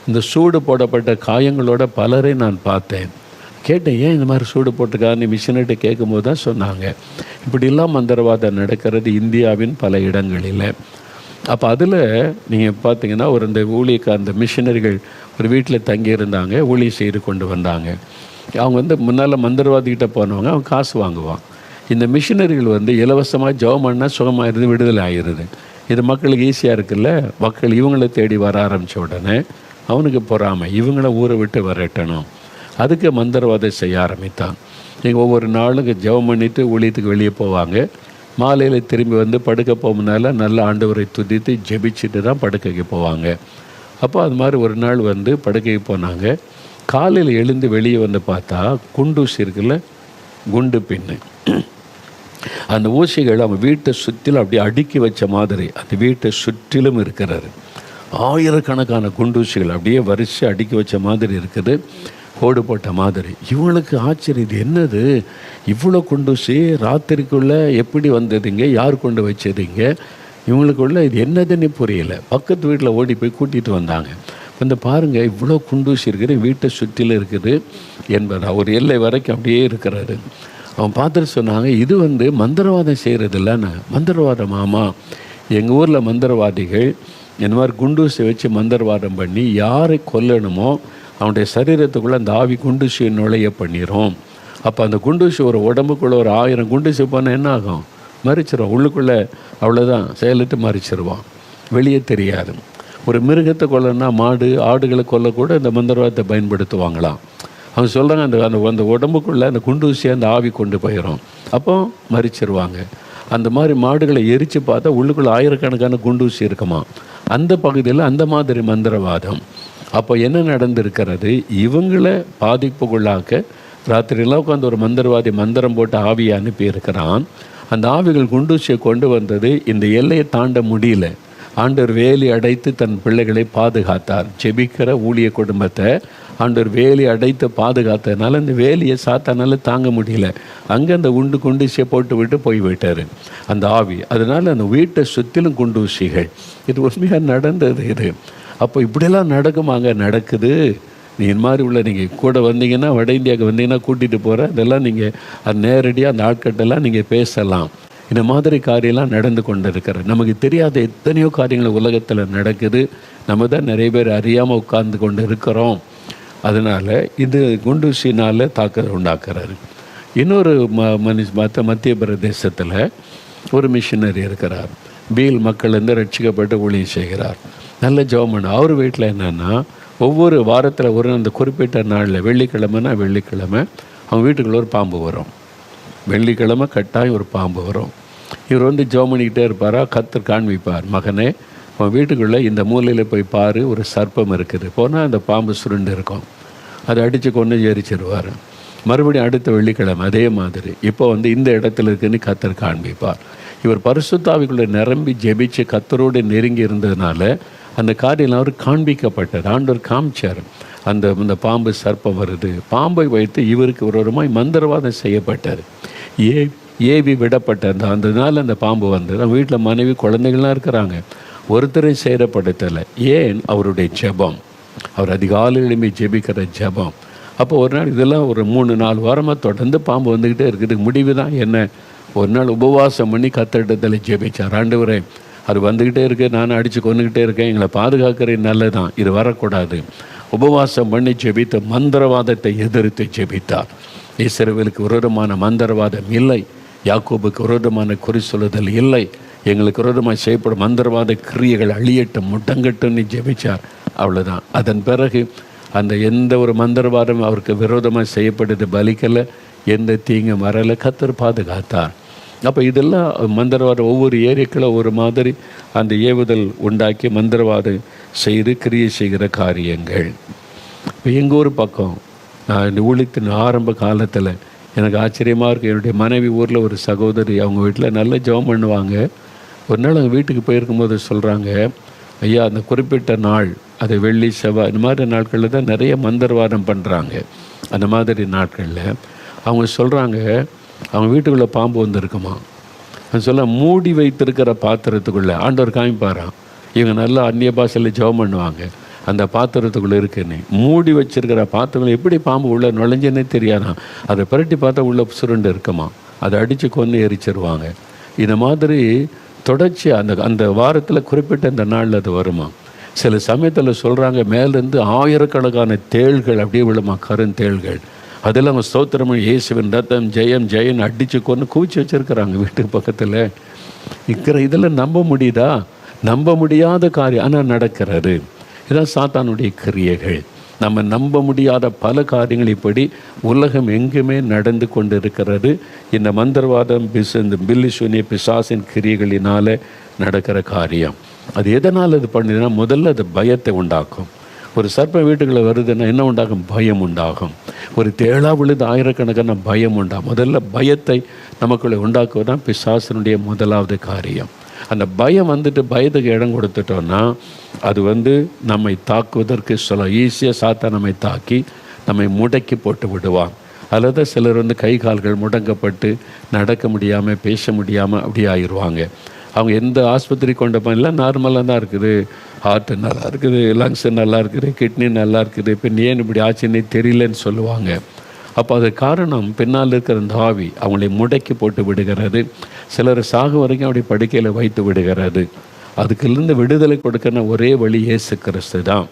இந்த சூடு போடப்பட்ட காயங்களோட பலரை நான் பார்த்தேன். கேட்டேன், ஏன் இந்த மாதிரி சூடு போட்டுக்கான்னு மிஷினர்கிட்ட கேட்கும்போது தான் சொன்னாங்க, இப்படிலாம் மந்திரவாதம் நடக்கிறது இந்தியாவின் பல இடங்களில். அப்போ அதில் நீங்கள் பார்த்தீங்கன்னா இந்த அந்த மிஷினரிகள் ஒரு வீட்டில் தங்கியிருந்தாங்க, ஊழியம் செய்து கொண்டு வந்தாங்க. அவங்க முன்னால் மந்திரவாதிகிட்ட போனவங்க அவன் காசு வாங்குவான். இந்த மிஷினரிகள் இலவசமாக ஜெபம் பண்ணால் சுகமாகிடுது, விடுதலை ஆகிடுது. இது மக்களுக்கு ஈஸியாக இருக்குல்ல. மக்கள் இவங்களை தேடி வர ஆரம்பித்த உடனே அவனுக்கு பொறாமை, இவங்கள ஊரை விட்டு வரட்டணும். அதுக்கு மந்திரவாதம் செய்ய ஆரம்பித்தான். நீங்கள் ஒவ்வொரு நாளும் ஜெபம் பண்ணிவிட்டு ஊழியத்துக்கு வெளியே போவாங்க. மாலையில் திரும்பி படுக்க போகும்னால நல்ல ஆண்டவரை துதித்து ஜெபிச்சுட்டு தான் படுக்கைக்கு போவாங்க. அப்போ அது மாதிரி ஒரு நாள் படுக்கைக்கு போனாங்க. காலையில் எழுந்து வெளியே பார்த்தா குண்டூசி இருக்குல்ல, குண்டு பின்னு, அந்த ஊசிகள் அவன் வீட்டை சுற்றிலும் அப்படியே அடுக்கி வச்ச மாதிரி அந்த வீட்டை சுற்றிலும் இருக்கிறாரு. ஆயிரக்கணக்கான குண்டூசிகள் அப்படியே வரிசை அடுக்கி வச்ச மாதிரி இருக்குது, கோடு போட்ட மாதிரி. இவங்களுக்கு ஆச்சரியம், இது என்னது இவ்வளோ குண்டூசி ராத்திரிக்குள்ளே எப்படி வந்ததுங்க, யார் கொண்டு வச்சதுங்க, இவங்களுக்குள்ள இது என்னதுன்னு புரியல. பக்கத்து வீட்டில் ஓடி போய் கூட்டிகிட்டு வந்தாங்க. பாருங்கள், இவ்வளோ குண்டூசி இருக்குது, வீட்டை சுற்றிலும் இருக்குது என்பது ஒரு எல்லை வரைக்கும் அப்படியே இருக்கிறாரு. அவன் பார்த்துட்டு சொன்னாங்க, இது மந்திரவாதம் செய்கிறது இல்லைன்னு. மந்திரவாதம், ஆமாம், எங்கள் ஊரில் மந்திரவாதிகள் இந்த மாதிரி குண்டூசி வச்சு மந்திரவாதம் பண்ணி யாரை கொல்லணுமோ அவனுடைய சரீரத்துக்குள்ளே அந்த ஆவி குண்டூசியை நுழைய பண்ணிடும். அப்போ அந்த குண்டூசி ஒரு உடம்புக்குள்ளே ஒரு 1000 குண்டூசி போனால் என்ன ஆகும், மறிச்சிருவான் உள்ளுக்குள்ளே. அவ்வளோதான், செயலிட்டு மறிச்சிருவான், வெளியே தெரியாது. ஒரு மிருகத்தை கொல்லணும்னா மாடு ஆடுகளை கொல்லக்கூட இந்த மந்திரவாதத்தை பயன்படுத்துவாங்களாம். அவங்க சொல்கிறாங்க, அந்த உடம்புக்குள்ளே அந்த குண்டூசியை அந்த ஆவி கொண்டு போயிடும், அப்போ மறிச்சிருவாங்க. அந்த மாதிரி மாடுகளை எரித்து பார்த்தா உள்ளுக்குள்ளே ஆயிரக்கணக்கான குண்டூசி இருக்குமா. அந்த பகுதியில் அந்த மாதிரி மந்திரவாதம். அப்போ என்ன நடந்திருக்கிறது, இவங்களை பாதிப்புக்குள்ளாக்க ராத்திரிலாம் உட்காந்து ஒரு மந்திரவாதி மந்திரம் போட்டு ஆவியை அனுப்பியிருக்கிறான். அந்த ஆவிகள் குண்டூசியை கொண்டு வந்தது இந்த எல்லையை தாண்ட முடியல. ஆண்டவர் வேலி அடைத்து தன் பிள்ளைகளை பாதுகாத்தார். ஜெபிக்கிற ஊழிய குடும்பத்தை ஆண்டவர் வேலி அடைத்து பாதுகாத்ததுனால அந்த வேலியை சாத்தானால தாங்க முடியல. அங்கே அந்த குண்டிசையை போட்டு விட்டு போய்விட்டார் அந்த ஆவி. அதனால் அந்த வீட்டை சுற்றிலும் குண்டூசிகள். இது உண்மையாக நடந்தது. இது அப்போ இப்படியெல்லாம் நடக்குமாங்க? நடக்குது. நீ இந்த மாதிரி உள்ள நீங்கள் கூட வந்தீங்கன்னா, வட இந்தியாவுக்கு வந்தீங்கன்னா கூட்டிகிட்டு போகிற அதெல்லாம் நீங்கள் அது நேரடியாக அந்த ஆட்கட்டெல்லாம் நீங்கள் பேசலாம். இந்த மாதிரி காரியம்லாம் நடந்து கொண்டு இருக்கிற நமக்கு தெரியாத எத்தனையோ காரியங்கள் உலகத்தில் நடக்குது. நம்ம தான் நிறைய பேர் அறியாமல் உட்கார்ந்து கொண்டு இருக்கிறோம். அதனால் இது குண்டூசினால் தாக்குதல் உண்டாக்குறாரு. இன்னொரு மத்திய பிரதேசத்தில் ஒரு மிஷினரி இருக்கிறார். பீல் மக்கள் வந்து ரட்சிக்கப்பட்டு ஊழியம் செய்கிறார். நல்ல ஜெபம். அவர் வீட்டில் என்னென்னா, ஒவ்வொரு வாரத்தில் ஒரு அந்த குறிப்பிட்ட நாளில் வெள்ளிக்கிழமைனா வெள்ளிக்கிழமை அவங்க வீட்டுக்குள்ளே ஒரு பாம்பு வரும். வெள்ளிக்கிழமை கட்டாயம் ஒரு பாம்பு வரும். இவர் வந்து ஜெபம் பண்ணிக்கிட்டே இருப்பாரா, கர்த்தர் காண்பிப்பார், மகனே அவன் வீட்டுக்குள்ளே இந்த மூலையில் போய் பாரு, ஒரு சர்ப்பம் இருக்குது. போனால் அந்த பாம்பு சுருண்டு இருக்கும். அதை அடித்து கொண்டு எரிச்சிருவார். மறுபடியும் அடுத்த வெள்ளிக்கிழமை அதே மாதிரி இப்போ வந்து இந்த இடத்துல இருக்குன்னு கர்த்தர் காண்பிப்பார். இவர் பரிசுத்தாவிக்குள்ளே நிரம்பி ஜெபிச்சு கர்த்தரோடு நெருங்கி இருந்ததுனால அந்த காரியம் அவர் காண்பிக்கப்பட்டது. ஆண்டவர் காமிச்சார். அந்த பாம்பு சர்ப்பம் வருது. பாம்பை வைத்து இவருக்கு ஒருவருமாய் மந்திரவாதம் செய்யப்பட்டார். ஏவி விடப்பட்ட அந்த நாள் அந்த பாம்பு வந்தது. நம்ம வீட்டில் மனைவி குழந்தைகள்லாம் இருக்கிறாங்க. ஒருத்தரையும் சேதப்படுத்தலை. ஏன்? அவருடைய ஜெபம். அவர் அதிகாலையிலுமே ஜெபிக்கிற ஜெபம். அப்போ ஒரு நாள் இதெல்லாம் ஒரு 3-4 வாரமாக தொடர்ந்து பாம்பு வந்துக்கிட்டே இருக்குது. முடிவு தான் என்ன? ஒரு நாள் உபவாசம் பண்ணி கர்த்தரிடத்தில் ஜெபிச்சார். ஆண்டவரே, அது வந்துக்கிட்டே இருக்குது, நானும் அடித்து கொண்டுக்கிட்டே இருக்கேன், எங்களை பாதுகாக்கிறேன், நல்லதான், இது வரக்கூடாது. உபவாசம் பண்ணி ஜெபித்த மந்திரவாதத்தை எதிர்த்து ஜெபித்தார். இஸ்ரவேலுக்கு விரோதமான மந்திரவாதம் இல்லை, யாக்கோபுக்கு விரோதமான குறி சொல்லுதல் இல்லை, எங்களுக்கு விரோதமாக செய்யப்படும் மந்திரவாத கிரியைகள் அழியட்டும், முட்டங்கட்டும்னு ஜெபிச்சார். அவ்வளோதான். அதன் பிறகு அந்த எந்த ஒரு மந்திரவாதம் அவருக்கு விரோதமாக செய்யப்பட்டது பலிக்கலை, எந்த தீங்கும் வரலை, கர்த்தர் பாதுகாத்தார். அப்போ இதெல்லாம் மந்திரவாதம் ஒவ்வொரு ஏரியாக்களை ஒரு மாதிரி அந்த ஏவுதல் உண்டாக்கி மந்திரவாதம் செய்து கிரியை செய்கிற காரியங்கள். இப்போ எங்கள் ஊர் பக்கம் நான் இந்த ஊழியத்தின் ஆரம்ப காலத்தில் எனக்கு ஆச்சரியமாக இருக்குது. என்னுடைய மனைவி ஊரில் ஒரு சகோதரி, அவங்க வீட்டில் நல்ல ஜெபம் பண்ணுவாங்க. ஒரு நாள் அவங்க வீட்டுக்கு போயிருக்கும்போது சொல்கிறாங்க, ஐயா அந்த குறிப்பிட்ட நாள், அது வெள்ளி செவ்வாய் இந்த மாதிரி நாட்களில் தான் நிறைய மந்திரவாதம் பண்ணுறாங்க. அந்த மாதிரி நாட்களில் அவங்க சொல்கிறாங்க, அவங்க வீட்டுக்குள்ளே பாம்பு வந்துருக்குமா. அது சொல்ல மூடி வைத்திருக்கிற பாத்திரத்துக்குள்ளே ஆண்டவர் காமிப்பாராம். இவங்க நல்லா அந்நிய பாஷையில் ஜெபம் பண்ணுவாங்க. அந்த பாத்திரத்துக்குள்ளே இருக்குன்னு மூடி வச்சிருக்கிற பாத்திரங்கள் எப்படி பாம்பு உள்ளே நுழைஞ்சேன்னே தெரியாதான். அதை புரட்டி பார்த்தா உள்ளே சுருண்டு இருக்குமா. அதை அடித்து கொண்டு எரிச்சிருவாங்க. இந்த மாதிரி தொடர்ச்சி அந்த வாரத்தில் குறிப்பிட்ட இந்த நாளில் அது வருமா. சில சமயத்தில் சொல்கிறாங்க, மேலேருந்து ஆயிரக்கணக்கான தேள்கள் அப்படியே விழுமா, கருந்தேள்கள். அதெல்லாம் அவங்க ஸ்தோத்திரமும் இயேசுவின் ரத்தம் ஜெயம் ஜெயன் அடித்து கொண்டு கூச்சி வச்சுருக்கிறாங்க வீட்டுக்கு பக்கத்தில் இருக்கிற. இதெல்லாம் நம்ப முடியுதா? நம்ப முடியாத காரியம் ஆனால் நடக்கிறது. இதான் சாத்தானுடைய கிரியைகள். நம்ம நம்ப முடியாத பல காரியங்கள் இப்படி உலகம் எங்குமே நடந்து கொண்டு இருக்கிறது. இந்த மந்திரவாதம் இந்த பில்லிசூனிய பிசாசின் கிரியைகளினால் நடக்கிற காரியம். அது எதனால் அது பண்ணுதுன்னா, முதல்ல அது பயத்தை உண்டாக்கும். ஒரு சர்ப்பம் வீட்டுக்குள்ளே வருதுன்னா என்ன உண்டாகும்? பயம் உண்டாகும். ஒரு தேளா விழுது ஆயிரக்கணக்கான பயம் உண்டாகும். முதல்ல பயத்தை நமக்குள்ளே உண்டாக்குவதுதான் பிசாசனுடைய முதலாவது காரியம். அந்த பயம் வந்துட்டு பயத்துக்கு இடம் கொடுத்துட்டோன்னா அது நம்மை தாக்குவதற்கு ஈஸியாக சாத்தா நம்மை தாக்கி நம்மை முடக்கி போட்டு விடுவான். அல்லது சிலர் கை கால்கள் முடங்கப்பட்டு நடக்க முடியாமல் பேச முடியாமல் அப்படி ஆயிடுவாங்க. அவங்க எந்த ஆஸ்பத்திரி கொண்ட எல்லாம் நார்மலாக தான் இருக்குது. ஹார்ட்டு நல்லா இருக்குது, லங்ஸு நல்லா இருக்குது, கிட்னி நல்லா இருக்குது, இப்போ ஏன் இப்படி ஆச்சுன்னே தெரியலன்னு சொல்லுவாங்க. அப்போ அது காரணம் பின்னால் இருக்கிற அந்த ஆவி அவங்களை முடக்கி போட்டு விடுகிறது. சிலர் சாக வரைக்கும் அப்படி படுக்கையில் வைத்து விடுகிறது. அதுக்குலேருந்து விடுதலை கொடுக்கிற ஒரே வழி இயேசு கிறிஸ்து தான்.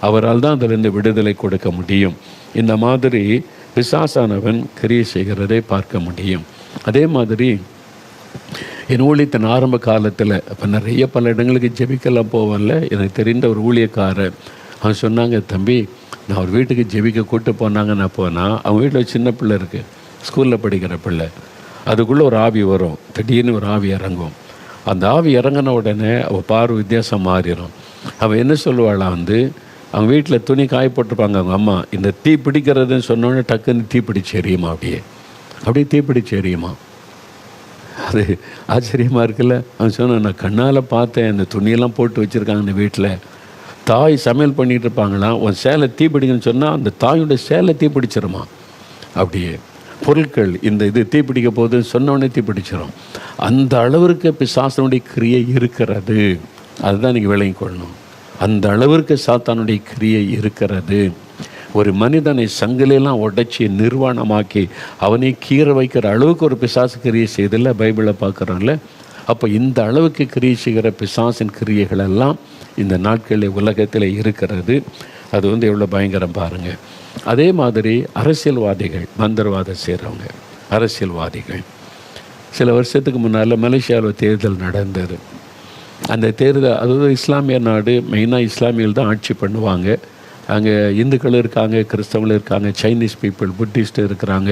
அவரால் தான் அதிலிருந்து விடுதலை கொடுக்க முடியும். இந்த மாதிரி பிசாசானவன் கிரியை செய்கிறதை பார்க்க முடியும். அதே மாதிரி என் ஊழியத்தின் ஆரம்ப காலத்தில் அப்போ நிறைய பல இடங்களுக்கு ஜெபிக்கலாம் போவேன்ல. எனக்கு தெரிந்த ஒரு ஊழியக்காரர் அவன் சொன்னாங்க, தம்பி நான் ஒரு வீட்டுக்கு ஜெபிக்க கூப்பிட்டு போனாங்க. நான் போனால் அவங்க வீட்டில் சின்ன பிள்ளை இருக்குது, ஸ்கூலில் படிக்கிற பிள்ளை. அதுக்குள்ளே ஒரு ஆவி வரும், திடீர்னு ஒரு ஆவி இறங்கும். அந்த ஆவி இறங்கின உடனே அவள் பார்வை வித்தியாசம் மாறிடும். அவள் என்ன சொல்லுவாளாம், அவங்க வீட்டில் துணி காய போட்டிருப்பாங்க அவங்க அம்மா, இந்த தீ பிடிக்கிறதுன்னு சொன்னோன்னே டக்குன்னு தீ பிடிச்சி எரியுமா, அப்படியே தீ பிடிச்சி எரியுமா. அது ஆச்சரியமாக இருக்குல்ல. அவன் சொன்னான், நான் கண்ணால் பார்த்தேன், அந்த துணியெல்லாம் போட்டு வச்சுருக்காங்க அந்த வீட்டில். தாய் சமையல் பண்ணிகிட்டு இருப்பாங்களாம், உன் சேலை தீப்பிடிக்குன்னு சொன்னால் அந்த தாயோட சேலை தீப்பிடிச்சிருமா. அப்படியே பொருட்கள் இந்த இது தீப்பிடிக்க போகுதுன்னு சொன்னோடனே தீப்பிடிச்சிடும். அந்த அளவிற்கு பிசாசனுடைய கிரியை இருக்கிறது. அதுதான் நீங்கள் விளங்கி கொள்ளணும். அந்த அளவிற்கு சாத்தானுடைய கிரியை இருக்கிறது. ஒரு மனிதனை சங்கிலெல்லாம் உடைச்சி நிர்வாணமாக்கி அவனை கீற வைக்கிற அளவுக்கு ஒரு பிசாசு கிரியை செய்தில்ல, பைபிளை பார்க்குறோம்ல. அப்போ இந்த அளவுக்கு கிரியை செய்கிற பிசாசின் கிரியைகள் எல்லாம் இந்த நாட்களில் உலகத்தில் இருக்கிறது. அது எவ்வளோ பயங்கரம் பாருங்கள். அதே மாதிரி அரசியல்வாதிகள், மந்திரவாதம் செய்கிறவங்க அரசியல்வாதிகள். சில வருஷத்துக்கு முன்னால் மலேசியாவில் தேர்தல் நடந்தது. அந்த தேர்தல், அதாவது இஸ்லாமிய நாடு, மெயினாக இஸ்லாமியர்கள் தான் ஆட்சி பண்ணுவாங்க. அங்கே இந்துக்கள் இருக்காங்க, கிறிஸ்தவர்கள் இருக்காங்க, சைனீஸ் பீப்புள், புத்திஸ்ட் இருக்கிறாங்க,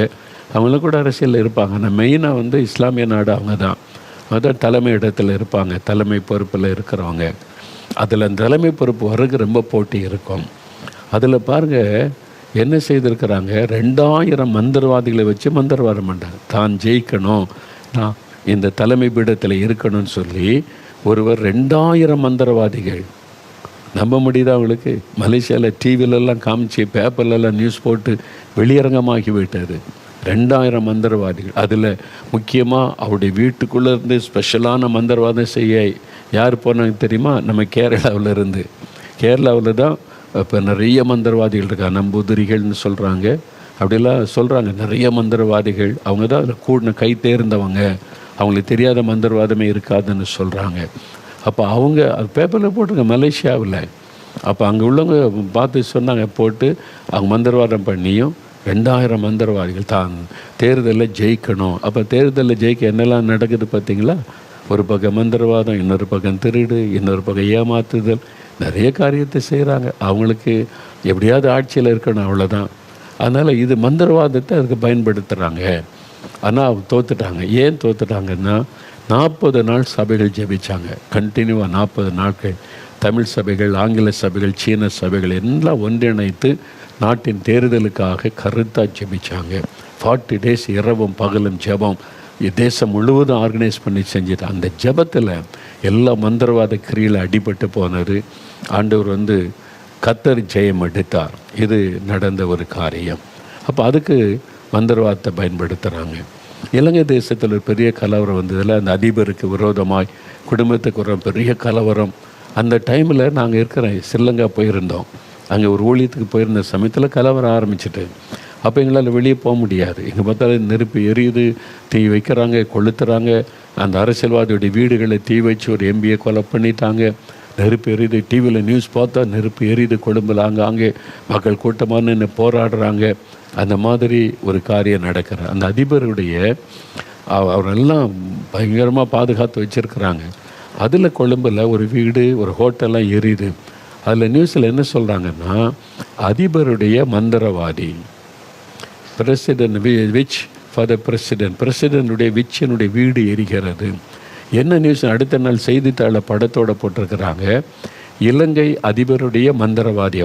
அவங்களும் கூட அரசியலில் இருப்பாங்க. ஆனால் மெயினாக இஸ்லாமிய நாடு அவங்க தான். அதுதான் தலைமை இடத்துல இருப்பாங்க, தலைமை பொறுப்பில் இருக்கிறவங்க. அதில் அந்த தலைமை பொறுப்பு வர்றதுக்கு ரொம்ப போட்டி இருக்கும். அதில் பாருங்கள் என்ன செய்திருக்கிறாங்க, 2000 மந்திரவாதிகளை வச்சு மந்திரவாதம் பண்ணுறாங்க. தான் ஜெயிக்கணும், நான் இந்த தலைமை பீடத்தில் இருக்கணும்னு சொல்லி ஒருவர் 2000 மந்திரவாதிகள். நம்ப முடியுதா அவங்களுக்கு? மலேசியாவில் டிவிலெல்லாம் காமிச்சு, பேப்பர்லெல்லாம் நியூஸ் போட்டு வெளியரங்கமாகி விட்டார். 2000 மந்திரவாதிகள். அதில் முக்கியமாக அவருடைய வீட்டுக்குள்ளே இருந்து ஸ்பெஷலான மந்திரவாதம் செய்ய யார் போனாங்க தெரியுமா? நம்ம கேரளாவிலேருந்து. கேரளாவில் தான் இப்போ நிறைய மந்திரவாதிகள் இருக்காங்க, நம்பூதிரிகள்னு சொல்கிறாங்க, அப்படிலாம் சொல்கிறாங்க. நிறைய மந்திரவாதிகள் அவங்க தான் அதில் கூடின கை தேர்ந்தவங்க, அவங்களுக்கு தெரியாத மந்திரவாதமே இருக்காதுன்னு சொல்கிறாங்க. அப்போ அவங்க அது பேப்பரில் போட்டிருங்க மலேசியாவில். அப்போ அங்கே உள்ளவங்க பார்த்து சொன்னாங்க, போட்டு அவங்க மந்திரவாதம் பண்ணியும் 2000 மந்திரவாதிகள் தான் தேர்தலில் ஜெயிக்கணும். அப்போ தேர்தலில் ஜெயிக்க என்னெல்லாம் நடக்குது பார்த்தீங்களா? ஒரு பக்கம் மந்திரவாதம், இன்னொரு பக்கம் திருடு, இன்னொரு பக்கம் ஏமாத்துதல், நிறைய காரியத்தை செய்கிறாங்க. அவங்களுக்கு எப்படியாவது ஆட்சியில் இருக்கணும், அவ்வளோதான். அதனால் இது மந்திரவாதத்தை அதுக்கு பயன்படுத்துகிறாங்க. ஆனால் அவங்க தோற்றுட்டாங்க. ஏன் தோற்றுட்டாங்கன்னா, 40 நாள் சபைகள் ஜெபிச்சாங்க, கண்டினியூவாக 40 நாட்கள். தமிழ் சபைகள், ஆங்கில சபைகள், சீன சபைகள் எல்லாம் ஒன்றிணைத்து நாட்டின் தேர்தலுக்காக கருத்தாக ஜெபிச்சாங்க. 40 days இரவும் பகலும் ஜெபம் தேசம் முழுவதும் ஆர்கனைஸ் பண்ணி செஞ்சுட்டு, அந்த ஜெபத்தில் எல்லா மந்திரவாத கிரியில் அடிபட்டு போனது. ஆண்டவர் கத்தர் ஜெயம் எடுத்தார். இது நடந்த ஒரு காரியம். அப்போ அதுக்கு மந்திரவாதத்தை பயன்படுத்துகிறாங்க. இலங்கை தேசத்தில் ஒரு பெரிய கலவரம் வந்ததில் அந்த அதிபருக்கு விரோதமாய் குடும்பத்துக்கு ஒரு பெரிய கலவரம். அந்த டைமில் நாங்கள் இருக்கிற ஸ்ரீலங்கா போயிருந்தோம். அங்கே ஒரு ஊழியத்துக்கு போயிருந்த சமயத்தில் கலவரம் ஆரம்பிச்சிட்டு, அப்போ எங்களால் வெளியே போக முடியாது. எங்கே பார்த்தாலும் நெருப்பு எரியுது, தீ வைக்கிறாங்க, கொளுத்துறாங்க. அந்த அரசியல்வாதியுடைய வீடுகளை தீ வச்சு ஒரு எம்பியை கொலை பண்ணிட்டாங்க. நெருப்பு எரியுது, டிவியில் நியூஸ் பார்த்தா நெருப்பு எரியுது கொழும்பில், அங்கே மக்கள் கூட்டமாக நின்று போராடுறாங்க. அந்த மாதிரி ஒரு காரியம் நடக்கிற அந்த அதிபருடைய அவரெல்லாம் பயங்கரமாக பாதுகாத்து வச்சுருக்கிறாங்க. அதில் கொழும்பில் ஒரு வீடு, ஒரு ஹோட்டல்லாம் எரியுது. அதில் நியூஸில் என்ன சொல்கிறாங்கன்னா, அதிபருடைய மந்திரவாதி, பிரசிடென்ட் விச் ஃபார் த பிரசிடென்டுடைய விச்சினுடைய வீடு எரிகிறது. என்ன நியூஸ்? அடுத்த நாள் செய்தித்தாளை படத்தோடு போட்டிருக்கிறாங்க. இலங்கை அதிபருடைய மந்திரவாதி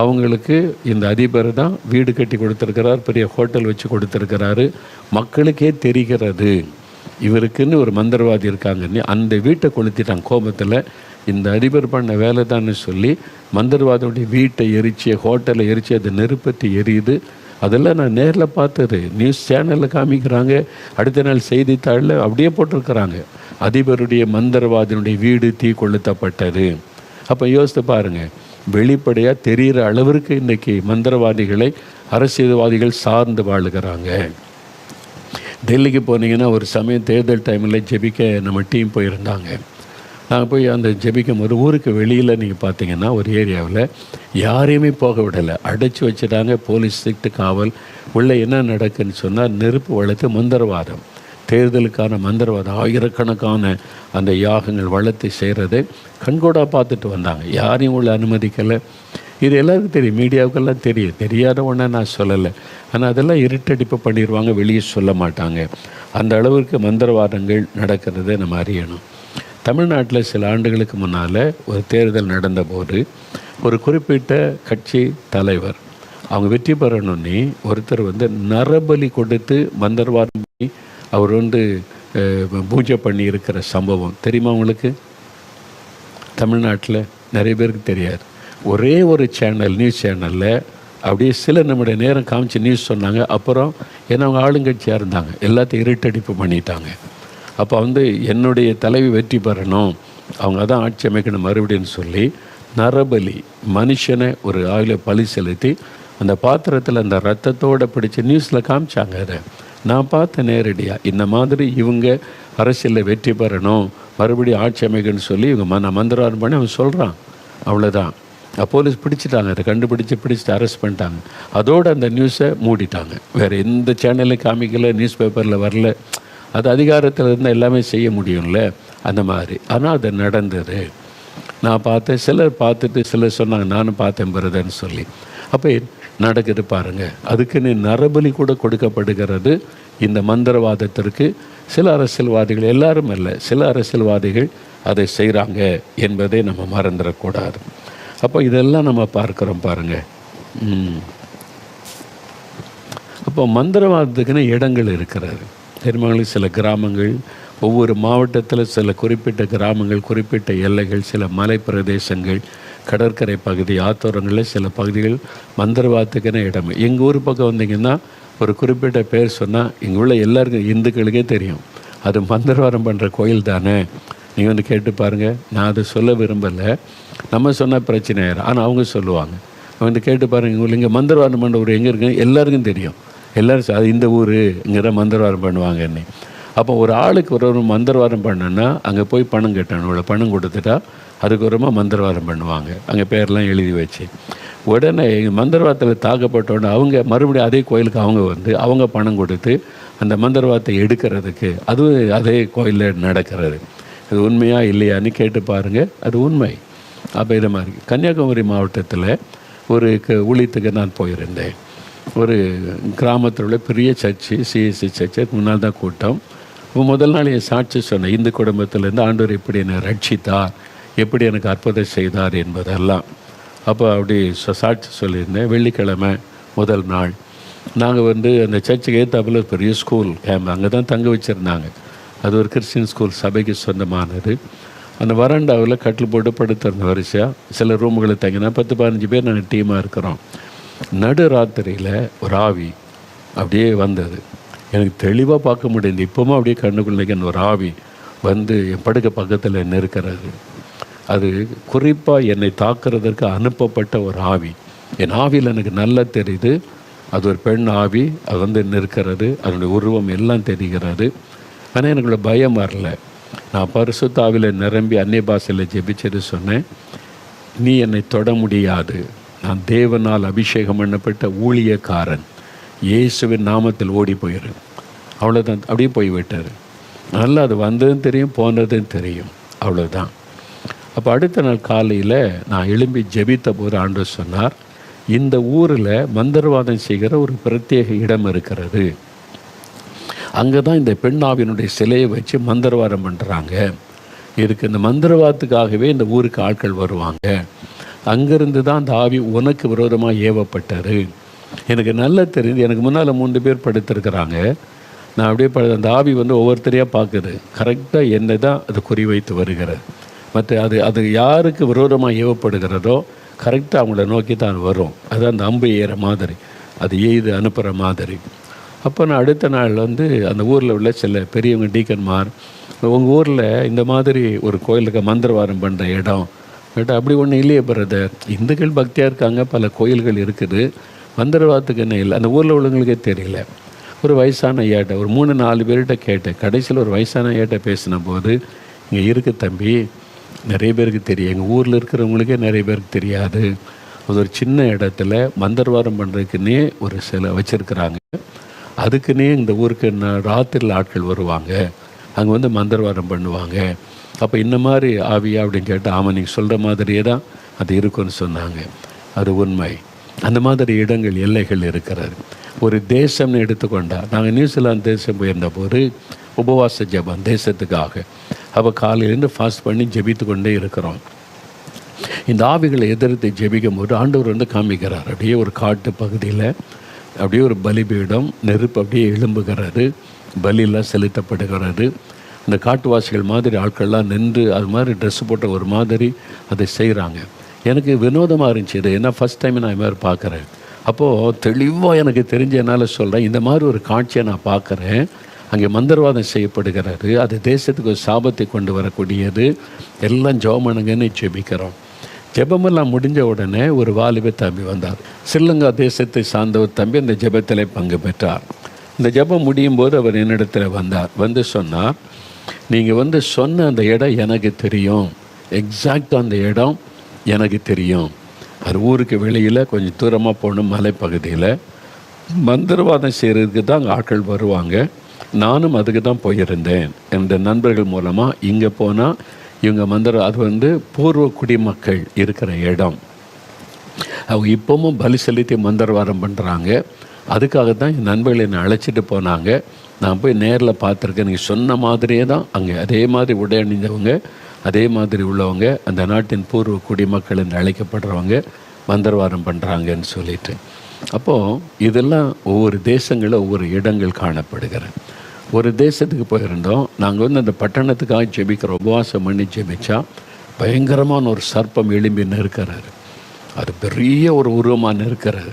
அவங்களுக்கு இந்த அதிபர் தான் வீடு கட்டி கொடுத்துருக்கிறார், பெரிய ஹோட்டல் வச்சு கொடுத்துருக்கிறாரு. மக்களுக்கே தெரிகிறது இவருக்குன்னு ஒரு மந்திரவாதி இருக்காங்கன்னு. அந்த வீட்டை கொளுத்திட்டாங்க கோபத்தில். இந்த அதிபர் பண்ண வேலை தான்னு சொல்லி மந்திரவாதியுடைய வீட்டை எரிச்சு, ஹோட்டலை எரிச்சு, அது நெருப்பத்தி எரியுது. அதெல்லாம் நான் நேரில் பார்த்தது. நியூஸ் சேனலில் காமிக்கிறாங்க, அடுத்த நாள் செய்தித்தாளில் அப்படியே போட்டிருக்கிறாங்க. அதிபருடைய மந்திரவாதியினுடைய வீடு தீ கொளுத்தப்பட்டது. அப்போ யோசித்து பாருங்கள், வெளிப்படையாக தெரிகிற அளவிற்கு இன்றைக்கி மந்திரவாதிகளை அரசியல்வாதிகள் சார்ந்து வாழுகிறாங்க. டெல்லிக்கு போனீங்கன்னா ஒரு சமயம் தேர்தல் டைமில் ஜெபிக்க நம்ம டீம் போயிருந்தாங்க. நாங்கள் போய் அந்த ஜெபிக்கும் ஒரு ஊருக்கு வெளியில் நீங்கள் பார்த்தீங்கன்னா ஒரு ஏரியாவில் யாரையுமே போக விடலை, அடைச்சி வச்சுட்டாங்க. போலீஸ் சிட்டு காவல். உள்ளே என்ன நடக்குன்னு சொன்னால், நெருப்பு வளர்த்து மந்திரவாதம், தேர்தலுக்கான மந்திரவாதம், ஆயிரக்கணக்கான அந்த யாகங்கள் வளர்த்து செய்கிறதை கண்கூடாக பார்த்துட்டு வந்தாங்க. யாரையும் உள்ள அனுமதிக்கலை. இது எல்லாருக்கும் தெரியும், மீடியாவுக்கெல்லாம் தெரியும். தெரியாத ஒன்றை நான் சொல்லலை. ஆனால் அதெல்லாம் இருட்டடிப்பு பண்ணிடுவாங்க, வெளியே சொல்ல மாட்டாங்க. அந்த அளவிற்கு மந்திரவாதங்கள் நடக்கிறத நம்ம அறியணும். தமிழ்நாட்டில் சில ஆண்டுகளுக்கு முன்னால் ஒரு தேர்தல் நடந்தபோது ஒரு குறிப்பிட்ட கட்சி தலைவர் அவங்க வெற்றி பெறணுன்னே ஒருத்தர் நரபலி கொடுத்து மந்திரவாதம் பண்ணி அவர் பூஜை பண்ணி இருக்கிற சம்பவம் தெரியுமா உங்களுக்கு? தமிழ்நாட்டில் நிறைய பேருக்கு தெரியாது. ஒரே ஒரு சேனல், நியூஸ் சேனலில் அப்படியே சில நம்முடைய நேரம் காமிச்சு நியூஸ் சொன்னாங்க. அப்புறம் ஏன்னா அவங்க ஆளுங்கட்சியாக இருந்தாங்க, எல்லாத்தையும் இருட்டடிப்பு பண்ணிட்டாங்க. அப்போ என்னுடைய தலைவி வெற்றி பெறணும், அவங்க தான் ஆட்சி அமைக்கணும் மறுபடியும் சொல்லி நரபலி, மனுஷனை ஒரு ஆயில பலி செலுத்தி அந்த பாத்திரத்தில் அந்த ரத்தத்தோடு பிடிச்சி நியூஸில் காமிச்சாங்க. அதை நான் பார்த்தேன் நேரடியாக. இந்த மாதிரி இவங்க அரசியலில் வெற்றி பெறணும், மறுபடியும் ஆட்சி அமைக்கணும்னு சொல்லி இவங்க நான் மந்திரவாதம் பண்ணி அவன் சொல்கிறான். அவ்வளோதான். போலீஸ் பிடிச்சிட்டாங்க, அதை பிடிச்சிட்டு அரெஸ்ட் பண்ணிட்டாங்க. அதோடு அந்த நியூஸை மூடிட்டாங்க. வேறு எந்த சேனலையும் காமிக்கலை, நியூஸ் பேப்பரில் வரல. அது அதிகாரத்தில் இருந்தால் எல்லாமே செய்ய முடியும்ல, அந்த மாதிரி. ஆனால் அது நடந்தது. நான் பார்த்தேன், சிலர் பார்த்துட்டு சிலர் சொன்னாங்க நானும் பார்த்தேன் பிரதர்ன்னு சொல்லி. அப்போ நடக்குது பாருங்கள். அதுக்குன்னு நரபலி கூட கொடுக்கப்படுகிறது இந்த மந்திரவாதத்திற்கு. சில அரசியல்வாதிகள், எல்லாரும் இல்லை, சில அரசியல்வாதிகள் அதை செய்கிறாங்க என்பதை நம்ம மறந்துடக்கூடாது. அப்போ இதெல்லாம் நம்ம பார்க்குறோம் பாருங்கள். அப்போ மந்திரவாதத்துக்குன்னு இடங்கள் இருக்கிறது தெரியுமாங்களுக்கு. சில கிராமங்கள், ஒவ்வொரு மாவட்டத்தில் சில குறிப்பிட்ட கிராமங்கள், குறிப்பிட்ட எல்லைகள், சில மலை பிரதேசங்கள், கடற்கரை பகுதி, ஆத்தோரங்களில் சில பகுதிகள் மந்திரவாதத்துக்குன்னு இடம். எங்கள் ஊர் பக்கம் வந்தீங்கன்னா ஒரு குறிப்பிட்ட பேர் சொன்னால் இங்கே உள்ள எல்லாருக்கும், இந்துக்களுக்கே தெரியும் அது மந்திரவாதம் பண்ணுற கோயில் தானே. நீங்கள் கேட்டு பாருங்கள். நான் அதை சொல்ல விரும்பலை, நம்ம சொன்னால் பிரச்சனை ஆயிரும். ஆனால் அவங்க சொல்லுவாங்க. கேட்டு பாருங்கள், இங்கே மந்திரவாதம் பண்ணுற ஊர் எங்கே இருக்குன்னு எல்லாருக்கும் தெரியும். எல்லோரும் அது இந்த ஊர், இங்கே தான் மந்திரவாதம் பண்ணுவாங்கன்னு. அப்போ ஒரு ஆளுக்கு ஒரு மந்திரவாதம் பண்ணோன்னா அங்கே போய் பணம் கட்டணும். இவ்வளோ பணம் கொடுத்துட்டா அதுக்கு ஒரு மந்திரவாதம் பண்ணுவாங்க. அங்கே பேரெலாம் எழுதி வச்சு உடனே மந்திரவாதத்தில் தாக்கப்பட்டோடனே அவங்க மறுபடியும் அதே கோயிலுக்கு அவங்க பணம் கொடுத்து அந்த மந்திரவாதத்தை எடுக்கிறதுக்கு அதுவும் அதே கோயிலில் நடக்கிறது. அது உண்மையாக இல்லையான்னு கேட்டு பாருங்கள், அது உண்மை. அப்போ இதை மாதிரி கன்னியாகுமரி மாவட்டத்தில் ஒரு ஊழியத்துக்கு நான் போயிருந்தேன். ஒரு கிராமத்தில் உள்ள பெரிய சர்ச்சு, சிஎஸ்சி சர்ச்சு. முன்னால் தான் கூட்டம். முதல் நாள் என் சாட்சி சொன்னேன். இந்து குடும்பத்திலேருந்து ஆண்டவர் எப்படி என்னை ரட்சித்தார், எப்படி எனக்கு அற்புதம் செய்தார் என்பதெல்லாம். அப்போ அப்படி சாட்சி சொல்லியிருந்தேன். வெள்ளிக்கிழமை முதல் நாள் நாங்கள் அந்த சர்ச்சுக்கு ஏற்றாப்புல பெரிய ஸ்கூல் கேம்ப் அங்கே தான் தங்க வச்சுருந்தாங்க. அது ஒரு கிறிஸ்டின் ஸ்கூல், சபைக்கு சொந்தமானது. அந்த வராண்டாவில் கட்டில் போட்டு படுத்திருந்த வரிசையாக சில ரூமுகளை தங்கினா 10-15 பேர் நாங்கள் டீமாக இருக்கிறோம். நடு ராத்திரியில் ஒரு ஆவி அப்படியே வந்தது. எனக்கு தெளிவாக பார்க்க முடியுது. இப்போவும் அப்படியே கண்ணுக்குள்ளே ஒரு ஆவி என் படுக்க பக்கத்தில் இருக்கிறது. அது குறிப்பாக என்னை தாக்குறதற்கு அனுப்பப்பட்ட ஒரு ஆவி. என் ஆவியில் எனக்கு நல்லா தெரியுது அது ஒரு பெண் ஆவி. அது நிற்கிறது, அதனுடைய உருவம் எல்லாம் தெரிகிறது. ஆனால் எனக்குள்ள பயம் வரல. நான் பரிசுத்த ஆவியில் நிரம்பி அந்நிய பாஷையில் ஜெபிச்சது சொன்னேன், நீ என்னை தொட முடியாது, நான் தேவனால் அபிஷேகம் பண்ணப்பட்ட ஊழியக்காரன், இயேசுவின் நாமத்தில் ஓடி போயிரு. அவ்வளோதான். அப்படியே போய்விட்டார். நல்லா அது வந்ததும் தெரியும், போனதும் தெரியும். அவ்வளோதான். அப்போ அடுத்த நாள் காலையில் நான் எழும்பி ஜெபித்த போது ஆண்டவர் சொன்னார், இந்த ஊரில் மந்திரவாதம் செய்கிற ஒரு பிரத்யேக இடம் இருக்கிறது. அங்கே தான் இந்த பெண்ணாவினுடைய சிலையை வச்சு மந்திரவாதம் பண்ணுறாங்க. இதுக்கு இந்த மந்திரவாதத்துக்காகவே இந்த ஊருக்கு ஆட்கள் வருவாங்க. அங்கேருந்து தான் அந்த ஆவி உனக்கு விரோதமாக ஏவப்பட்டார். எனக்கு நல்லா தெரியுது. எனக்கு முன்னால் 3 பேர் படுத்திருக்கிறாங்க. நான் அப்படியே அந்த ஆவி ஒவ்வொருத்தரையாக பார்க்குது. கரெக்டாக என்னை தான் அது குறிவைத்து வருகிறது. மற்ற அது யாருக்கு விரோதமாக ஏவப்படுகிறதோ கரெக்டாக அவங்கள நோக்கி தான் வரும். அது அந்த அம்பு ஏற மாதிரி, அது எய்து அனுப்புகிற மாதிரி. அப்போ நான் அடுத்த நாள் அந்த ஊரில் உள்ள சில பெரியவங்க, டீக்கன்மார், உங்கள் ஊரில் இந்த மாதிரி ஒரு கோயிலுக்கு மந்திரவாதம் பண்ணுற இடம் கேட்டால் அப்படி ஒன்றும் இல்லையே பிரதர், இந்துக்கள் பக்தியாக இருக்காங்க, பல கோயில்கள் இருக்குது, மந்திரவாதத்துக்கு என்ன இல்லை. அந்த ஊரில் உள்ளவங்களுக்கே தெரியல. ஒரு வயசான ஐயாட்ட ஒரு 3-4 பேர்கிட்ட கேட்டேன். கடைசியில் ஒரு வயசான ஐயாட்ட பேசின போது, இங்கே இருக்குது தம்பி, நிறைய பேருக்கு தெரியும், எங்கள் ஊரில் இருக்கிறவங்களுக்கே நிறைய பேருக்கு தெரியாது. அது ஒரு சின்ன இடத்துல மந்திரவாதம் பண்ணுறதுக்குன்னே ஒரு சில வச்சுருக்குறாங்க. அதுக்குன்னே இந்த ஊருக்கு ராத்திரியில் ஆட்கள் வருவாங்க, அங்கே மந்திரவாதம் பண்ணுவாங்க. அப்போ இந்த மாதிரி ஆவியா அப்படின்னு கேட்டால், ஆமாம் நீங்கள் சொல்கிற மாதிரியே தான் அது இருக்குன்னு சொன்னாங்க. அது உண்மை. அந்த மாதிரி இடங்கள், எல்லைகள் இருக்கிறது. ஒரு தேசம்னு எடுத்துக்கொண்டால், நாங்கள் நியூசிலாந்து தேசம் போயிருந்த போது உபவாச ஜெபம் தேசத்துக்காக. அப்போ காலையிலேருந்து ஃபாஸ்ட் பண்ணி ஜெபித்து கொண்டே இருக்கிறோம். இந்த ஆவிகளை எதிர்த்து ஜெபிக்கும் போது ஆண்டவர் காமிக்கிறார். அப்படியே ஒரு காட்டு பகுதியில் அப்படியே ஒரு பலிபீடம், நெருப்பு அப்படியே எழும்புகிறது. பலியெல்லாம் செலுத்தப்படுகிறது. இந்த காட்டுவாசிகள் மாதிரி ஆட்கள்லாம் நின்று அது மாதிரி ட்ரெஸ்ஸு போட்ட ஒரு மாதிரி அதை செய்கிறாங்க. எனக்கு வினோதமாக இருந்துச்சு இது. ஏன்னா ஃபஸ்ட் டைம் நான் இது மாதிரி பார்க்குறேன். அப்போது தெளிவாக எனக்கு தெரிஞ்ச என்னால் சொல்கிறேன், இந்த மாதிரி ஒரு காட்சியை நான் பார்க்குறேன். அங்கே மந்திரவாதம் செய்யப்படுகிறது. அது தேசத்துக்கு ஒரு சாபத்தை கொண்டு வரக்கூடியது. எல்லாம் ஜெபமனுங்கன்னு ஜெபிக்கிறோம். ஜெபமெல்லாம் முடிஞ்ச உடனே ஒரு வாலிப தம்பி வந்தார். ஸ்ரீலங்கா தேசத்தை சார்ந்த ஒரு தம்பி அந்த ஜெபத்தில் பங்கு பெற்றார். இந்த ஜெபம் முடியும் போது அவர் என்னிடத்தில் வந்தார். வந்து சொன்னார், நீங்கள் சொன்ன அந்த இடம் எனக்கு தெரியும், எக்ஸாக்டாக அந்த இடம் எனக்கு தெரியும். அது ஊருக்கு வெளியில் கொஞ்சம் தூரமாக போகணும், மலைப்பகுதியில். மந்திரவாதம் செய்கிறதுக்கு தான் அங்கே ஆட்கள் வருவாங்க. நானும் அதுக்கு தான் போயிருந்தேன். என்னுடைய நண்பர்கள் மூலமாக இங்கே போனால் இவங்க அது பூர்வ குடிமக்கள் இருக்கிற இடம். அவங்க இப்போவும் பலி செலுத்தி மந்திரவாதம் பண்ணுறாங்க. அதுக்காக தான் என் நண்பர்கள் என்னை அழைச்சிட்டு போனாங்க. நான் போய் நேரில் பார்த்துருக்கேன். நீங்கள் சொன்ன மாதிரியே தான் அங்கே அதே மாதிரி உடை அணிந்தவங்க, அதே மாதிரி உள்ளவங்க, அந்த நாட்டின் பூர்வ குடிமக்கள் என்று அழைக்கப்படுறவங்க மந்திரவாதம் பண்ணுறாங்கன்னு சொல்லிட்டு. அப்போது இதெல்லாம் ஒவ்வொரு தேசங்களில் ஒவ்வொரு இடங்கள் காணப்படுகிறேன். ஒரு தேசத்துக்கு போயிருந்தோம். நாங்கள் அந்த பட்டணத்துக்காக ஜெபிக்கிறோம். உபவாசம் பண்ணி ஜெபிச்சா பயங்கரமான ஒரு சர்ப்பம் எழும்பி நிற்கிறாரு. அது பெரிய ஒரு உருவமாக நிற்கிறது.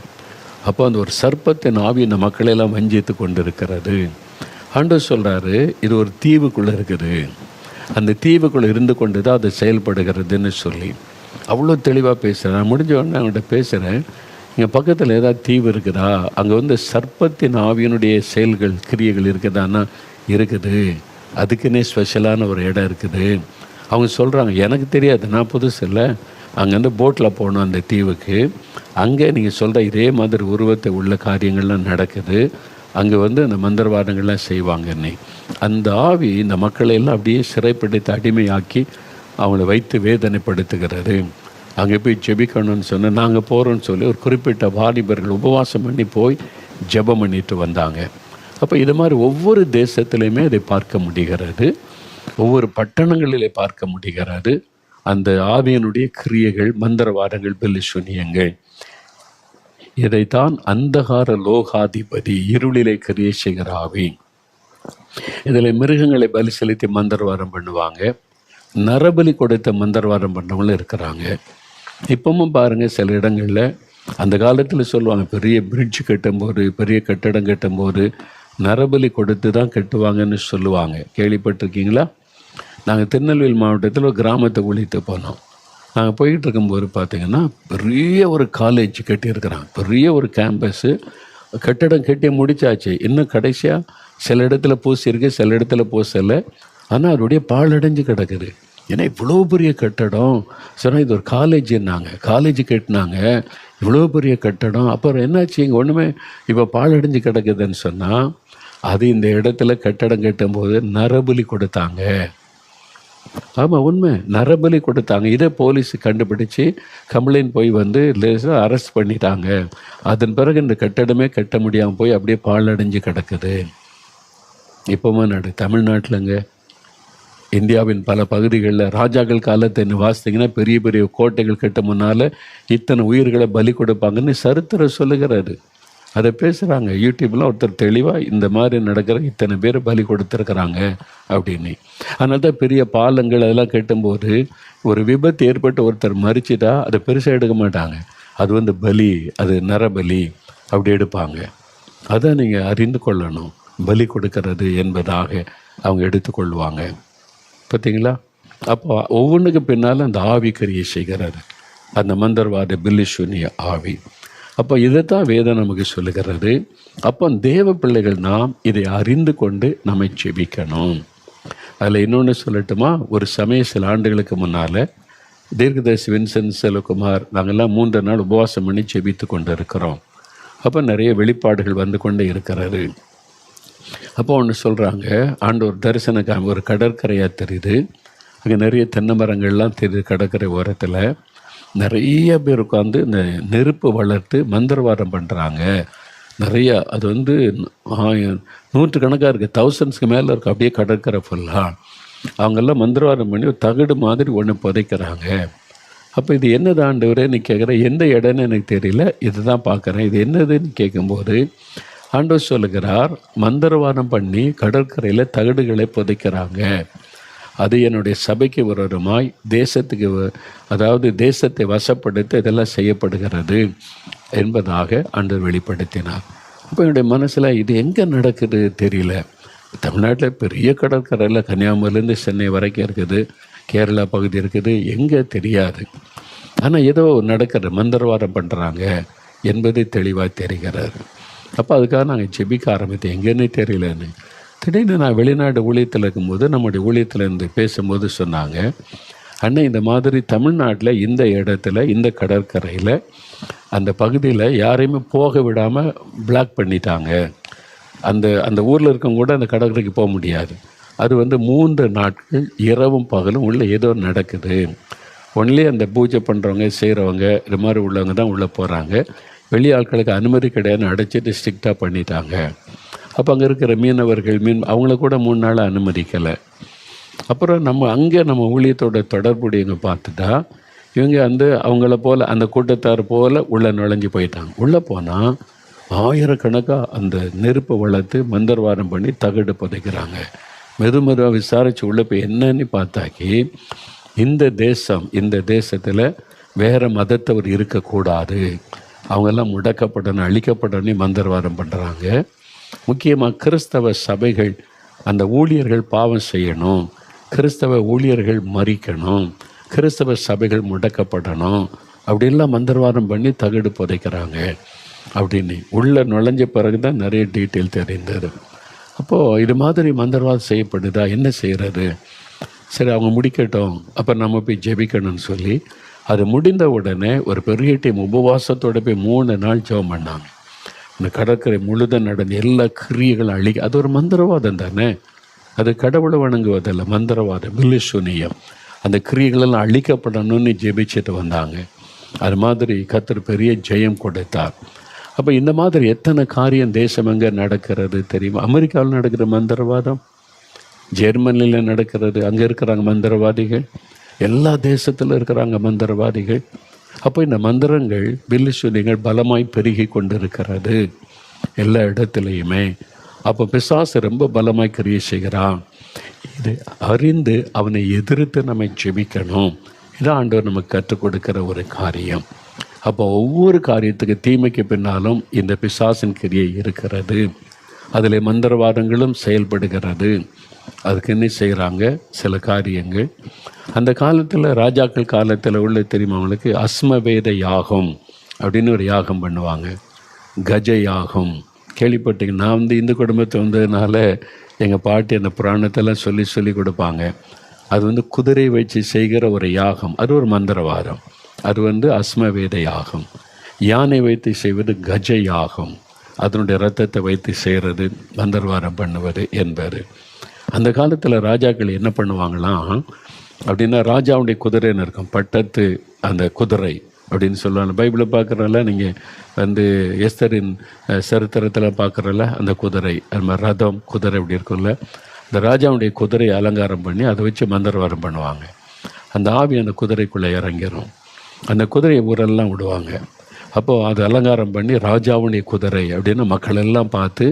அப்போ அந்த ஒரு சர்ப்பத்தின் ஆவி இந்த மக்களெல்லாம் வஞ்சித்து கொண்டு இருக்கிறது. ஆண்டவர் சொல்கிறாரு, இது ஒரு தீவுக்குள்ளே இருக்குது, அந்த தீவுக்குள்ளே இருந்து கொண்டு தான் அது செயல்படுகிறதுன்னு சொல்லி அவ்வளோ தெளிவாக பேசுகிறேன். நான் முடிஞ்ச உடனே அவங்கள்ட்ட பேசுகிறேன், இங்கே பக்கத்தில் ஏதாவது தீவு இருக்குதா, அங்கே சர்ப்பத்தின் ஆவியினுடைய செயல்கள் கிரியைகள் இருக்குதான்னா இருக்குது, அதுக்குன்னே ஸ்பெஷலான ஒரு இடம் இருக்குது. அவங்க சொல்கிறாங்க, எனக்கு தெரியாது, நான் புதுசு இல்லை, அங்கேருந்து போட்டில் போகணும் அந்த தீவுக்கு, அங்கே நீங்கள் சொல்கிற இதே மாதிரி உருவத்தை உள்ள காரியங்கள்லாம் நடக்குது, அங்கே அந்த மந்திரவாதங்கள்லாம் செய்வாங்கன்னே. அந்த ஆவி இந்த மக்களையெல்லாம் அப்படியே சிறைப்பிடித்து அடிமையாக்கி அவங்கள வைத்து வேதனைப்படுத்துகிறது. அங்கே போய் ஜெபிக்கணும்னு சொன்னால் நாங்கள் போகிறோன்னு சொல்லி ஒரு குறிப்பிட்ட வாலிபர்கள் உபவாசம் பண்ணி போய் ஜெபம் பண்ணிட்டு வந்தாங்க. அப்போ இது மாதிரி ஒவ்வொரு தேசத்துலையுமே அதை பார்க்க முடிகிறது, ஒவ்வொரு பட்டணங்களிலே பார்க்க முடிகிறது. அந்த ஆவியனுடைய கிரியைகள், மந்திரவாதங்கள், பெல்லிசுனியங்கள். இதைத்தான் அந்தகார லோகாதிபதி, இருளிலே கிரியை செய்கிற ஆவி. இதில் மிருகங்களை பலி செலுத்தி மந்திரவாதம் பண்ணுவாங்க, நரபலி கொடுத்த மந்திரவாதம் பண்ணவங்களும் இருக்கிறாங்க. இப்பவும் பாருங்கள், சில இடங்களில் அந்த காலத்தில் சொல்லுவாங்க, பெரிய பிரிட்ஜ் கட்டும்போது, பெரிய கட்டடம் கட்டும்போது நரபலி கொடுத்து தான் கட்டுவாங்கன்னு சொல்லுவாங்க. கேள்விப்பட்டிருக்கீங்களா? நாங்கள் திருநெல்வேலி மாவட்டத்தில் ஒரு கிராமத்தை ஒழித்து போனோம். நாங்கள் போய்கிட்டு இருக்கும்போது பார்த்திங்கன்னா பெரிய ஒரு காலேஜ் கட்டியிருக்கிறாங்க, பெரிய ஒரு கேம்பஸ்ஸு, கட்டடம் கட்டி முடித்தாச்சு. இன்னும் கடைசியாக சில இடத்துல பூசியிருக்கு, சில இடத்துல பூசலை. ஆனால் அதோடைய பாழடைஞ்சு கிடக்குது. ஏன்னா இவ்வளோ பெரிய கட்டடம். சொன்னால் இது ஒரு காலேஜுன்னாங்க, காலேஜ் கட்டினாங்க, இவ்வளோ பெரிய கட்டடம். அப்புறம் என்னாச்சு, இங்கே ஒன்றுமே இப்போ பாழடைஞ்சு கிடக்குதுன்னு சொன்னால், அது இந்த இடத்துல கட்டடம் கட்டும்போது நரபலி கொடுத்தாங்க. ஆமாம், உண்மை, நரபலி கொடுத்தாங்க. இதை போலீஸ் கண்டுபிடிச்சி கம்ப்ளைண்ட் போய் லேசாக அரெஸ்ட் பண்ணிட்டாங்க. அதன் பிறகு இந்த கட்டடமே கட்ட முடியாமல் போய் அப்படியே பாழடைஞ்சு கிடக்குது. இப்போவும் தமிழ்நாட்டிலங்க, இந்தியாவின் பல பகுதிகளில் ராஜாக்கள் காலத்தை வாசித்தீங்கன்னா பெரிய பெரிய கோட்டைகள் கட்ட முன்னால் இத்தனை உயிர்களை பலி கொடுப்பாங்கன்னு சரித்திரம் சொல்லுகிறாரு. அதை பேசுகிறாங்க யூடியூப்பில். ஒருத்தர் தெளிவாக இந்த மாதிரி நடக்கிற இத்தனை பேர் பலி கொடுத்துருக்குறாங்க அப்படின்னு. அதனால தான் பெரிய பாலங்கள் அதெல்லாம் கட்டும்போது ஒரு விபத்து ஏற்பட்டு ஒருத்தர் மறிச்சிட்டா அதை பெருசாக எடுக்க மாட்டாங்க. அது பலி, அது நரபலி அப்படி எடுப்பாங்க. அதை நீங்கள் அறிந்து கொள்ளணும். பலி கொடுக்கறது என்பதாக அவங்க எடுத்துக்கொள்வாங்க. பார்த்தீங்களா? அப்போ ஒவ்வொன்றுக்கு பின்னால் அந்த ஆவி கிரியை செய்கிறாரு, அந்த மந்திரவாத பில்லிசுனிய ஆவி. அப்போ இதைத்தான் வேதம் நமக்கு சொல்லுகிறது. அப்போ தேவ பிள்ளைகள் நாம் இதை அறிந்து கொண்டு நம்மை ஜெபிக்கணும். அதில் இன்னொன்று சொல்லட்டுமா? ஒரு சமயம் சில ஆண்டுகளுக்கு முன்னால் தீர்க்கதரிசி வின்சென்ட் செல்வகுமார் நாங்கள்லாம் 3 நாள் உபவாசம் பண்ணி ஜெபித்து கொண்டு இருக்கிறோம். அப்போ நிறைய வெளிப்பாடுகள் வந்து கொண்டே இருக்கிறாரு. அப்போ ஒன்று சொல்கிறாங்க, ஆண்டவர் தரிசனம் ஒரு கடற்கரையாக தெரியுது, அங்கே நிறைய தென்னை மரங்கள்லாம் தெரியுது. கடற்கரை ஓரத்தில் நிறைய பேர் உட்காந்து இந்த நெருப்பு வளர்த்து மந்திரவாதம் பண்ணுறாங்க. நிறையா, அது நூற்றுக்கணக்காக இருக்குது, தௌசண்ட்ஸ்க்கு மேலே இருக்குது. அப்படியே கடற்கரை ஃபுல்லாக அவங்கெல்லாம் மந்திரவாதம் பண்ணி ஒரு தகடு மாதிரி ஒன்று புதைக்கிறாங்க. அப்போ இது என்னது ஆண்டவரேன்னு கேட்குறேன். எந்த இடம்னு எனக்கு தெரியல, இது தான் பார்க்குறேன், இது என்னதுன்னு கேட்கும்போது ஆண்டவர் சொல்லுகிறார், மந்திரவாதம் பண்ணி கடற்கரையில் தகடுகளை புதைக்கிறாங்க. அது என்னுடைய சபைக்கு விரோதமாய் அதாவது தேசத்தை வசப்படுத்த இதெல்லாம் செய்யப்படுகிறது என்பதாக ஆண்டவர் வெளிப்படுத்தினார். இப்போ என்னுடைய மனசில் இது எங்கே நடக்குது தெரியல. தமிழ்நாட்டில் பெரிய கடற்கரையில் கன்னியாகுமரியிலேருந்து சென்னை வரைக்கும் இருக்குது, கேரளா பகுதி இருக்குது, எங்கே தெரியாது. ஆனால் ஏதோ நடக்கிற மந்திரவாதம் பண்ணுறாங்க என்பது தெளிவாக தெரிகிறது. அப்போ அதுக்காக நாங்கள் ஜெபிக்க ஆரம்பித்தேன், எங்கேன்னு தெரியலன்னு. திடீர்னு நான் வெளிநாடு ஊழியத்தில் இருக்கும்போது நம்முடைய ஊழியத்தில் இருந்து பேசும்போது சொன்னாங்க, அண்ணன் இந்த மாதிரி தமிழ்நாட்டில் இந்த இடத்துல இந்த கடற்கரையில் அந்த பகுதியில் யாரையுமே போக விடாமல் பிளாக் பண்ணிட்டாங்க. அந்த ஊரில் இருக்கவங்க கூட அந்த கடற்கரைக்கு போக முடியாது. அது 3 நாட்கள் இரவும் பகலும் உள்ளே ஏதோ நடக்குது. ஒன்லி அந்த பூஜை பண்ணுறவங்க செய்கிறவங்க இது மாதிரி உள்ளவங்க தான் உள்ளே போகிறாங்க. வெளி ஆட்களுக்கு அனுமதி கிடையாதுன்னு அடைச்சிட்டு ஸ்ட்ரிக்டாக பண்ணிட்டாங்க. அப்போ அங்கே இருக்கிற மீனவர்கள் அவங்கள கூட 3 நாள் அனுமதிக்கலை. அப்புறம் நம்ம ஊழியத்தோட தொடர்புடையவங்க பார்த்துட்டா இவங்க அவங்கள போல் அந்த கூட்டத்தார் போல் உள்ளே நுழைஞ்சு போயிட்டாங்க. உள்ளே போனால் ஆயிரக்கணக்காக அந்த நெருப்பை வளர்த்து மந்திரவாதம் பண்ணி தகடு புதைக்கிறாங்க. மெதுவாக விசாரித்து உள்ளே போய் என்னன்னு பார்த்தாக்கி இந்த தேசத்தில் வேறு மதத்தவர் இருக்கக்கூடாது, அவங்கெல்லாம் முடக்கப்படணும், அழிக்கப்படணும் மந்திரவாதம் பண்ணுறாங்க. முக்கியமாக கிறிஸ்தவ சபைகள் அந்த ஊழியர்கள் பாவம் செய்யணும், கிறிஸ்தவ ஊழியர்கள் மறிக்கணும், கிறிஸ்தவ சபைகள் முடக்கப்படணும் அப்படின்லாம் மந்திரவாதம் பண்ணி தகடு புதைக்கிறாங்க அப்படின்னு உள்ளே நுழைஞ்ச பிறகு தான் நிறைய டீட்டெயில் தெரிந்தது. அப்போது இது மாதிரி மந்திரவாதம் செய்யப்படுதா, என்ன செய்கிறது? சரி, அவங்க முடிக்கட்டும், அப்போ நம்ம போய் ஜெபிக்கணும்னு சொல்லி அது முடிந்த உடனே ஒரு பெரிய டீம் உபவாசத்தோடு போய் 3 நாள் ஜெபம் பண்ணாங்க. இந்த கடற்கரை முழுதும் நடந்த எல்லா கிரியைகளும் அது ஒரு மந்திரவாதம் தானே, அது கடவுளை வணங்குவதில்லை, மந்திரவாதம், வில்லுசூனியம். அந்த கிரியைகளெல்லாம் அழிக்கப்படணும்னு ஜெபிச்சுட்டு வந்தாங்க. அது மாதிரி கர்த்தர் பெரிய ஜெயம் கொடுத்தார். அப்போ இந்த மாதிரி எத்தனை காரியம் தேசம் எங்கே நடக்கிறது தெரியுமா? அமெரிக்காவில் நடக்கிற மந்திரவாதம், ஜெர்மனியில் நடக்கிறது, அங்கே இருக்கிறாங்க மந்திரவாதிகள், எல்லா தேசத்தில் இருக்கிறாங்க மந்திரவாதிகள். அப்போ இந்த மந்திரங்கள் வில்லுசூனியங்கள் பலமாய் பெருகி கொண்டு இருக்கிறது எல்லா இடத்துலையுமே. அப்போ பிசாசு ரொம்ப பலமாய் கிரியை செய்கிறான். இது அறிந்து அவனை எதிர்த்து நம்ம ஜெபிக்கணும். இதான் ஆண்டவர் நமக்கு கற்றுக் கொடுக்கிற ஒரு காரியம். அப்போ ஒவ்வொரு காரியத்துக்கு தீமைக்கு பின்னாலும் இந்த பிசாசின் கிரியை இருக்கிறது. அதில் மந்திரவாதங்களும் செயல்படுகிறது. அதுக்கு என்ன செய்கிறாங்க சில காரியங்கள். அந்த காலத்தில் ராஜாக்கள் காலத்தில் உள்ள தெரியுமா அவங்களுக்கு, அஸ்மவேத யாகம் அப்படின்னு ஒரு யாகம் பண்ணுவாங்க, கஜ யாகம். கேள்விப்பட்டீங்க? நான் இந்து குடும்பத்தை வந்ததுனால எங்கள் பாட்டி அந்த புராணத்தெல்லாம் சொல்லி கொடுப்பாங்க. அது குதிரை வச்சு செய்கிற ஒரு யாகம், அது ஒரு மந்திரவாதம். அது அஸ்மவேத யாகம். யானை வைத்து செய்வது கஜ யாகம், அதனுடைய இரத்தத்தை வைத்து செய்கிறது மந்திரவாதம் பண்ணுவது என்பது. அந்த காலத்தில் ராஜாக்கள் என்ன பண்ணுவாங்களாம் அப்படின்னா, ராஜாவுடைய குதிரைன்னு இருக்கும், பட்டத்து அந்த குதிரை அப்படின்னு சொல்லுவாங்க. பைபிளில் பார்க்குறல நீங்கள் எஸ்தரின் சரித்திரத்தில் பார்க்குறல அந்த குதிரை, அது மாதிரி ரதம் குதிரை அப்படி இருக்கும்ல, இந்த ராஜாவுடைய குதிரையை அலங்காரம் பண்ணி அதை வச்சு மந்திரவாதம் பண்ணுவாங்க. அந்த ஆவி அந்த குதிரைக்குள்ளே இறங்கிடும். அந்த குதிரையை ஊரெல்லாம் விடுவாங்க. அப்போது அதை அலங்காரம் பண்ணி ராஜாவுடைய குதிரை அப்படின்னு மக்கள் எல்லாம் பார்த்து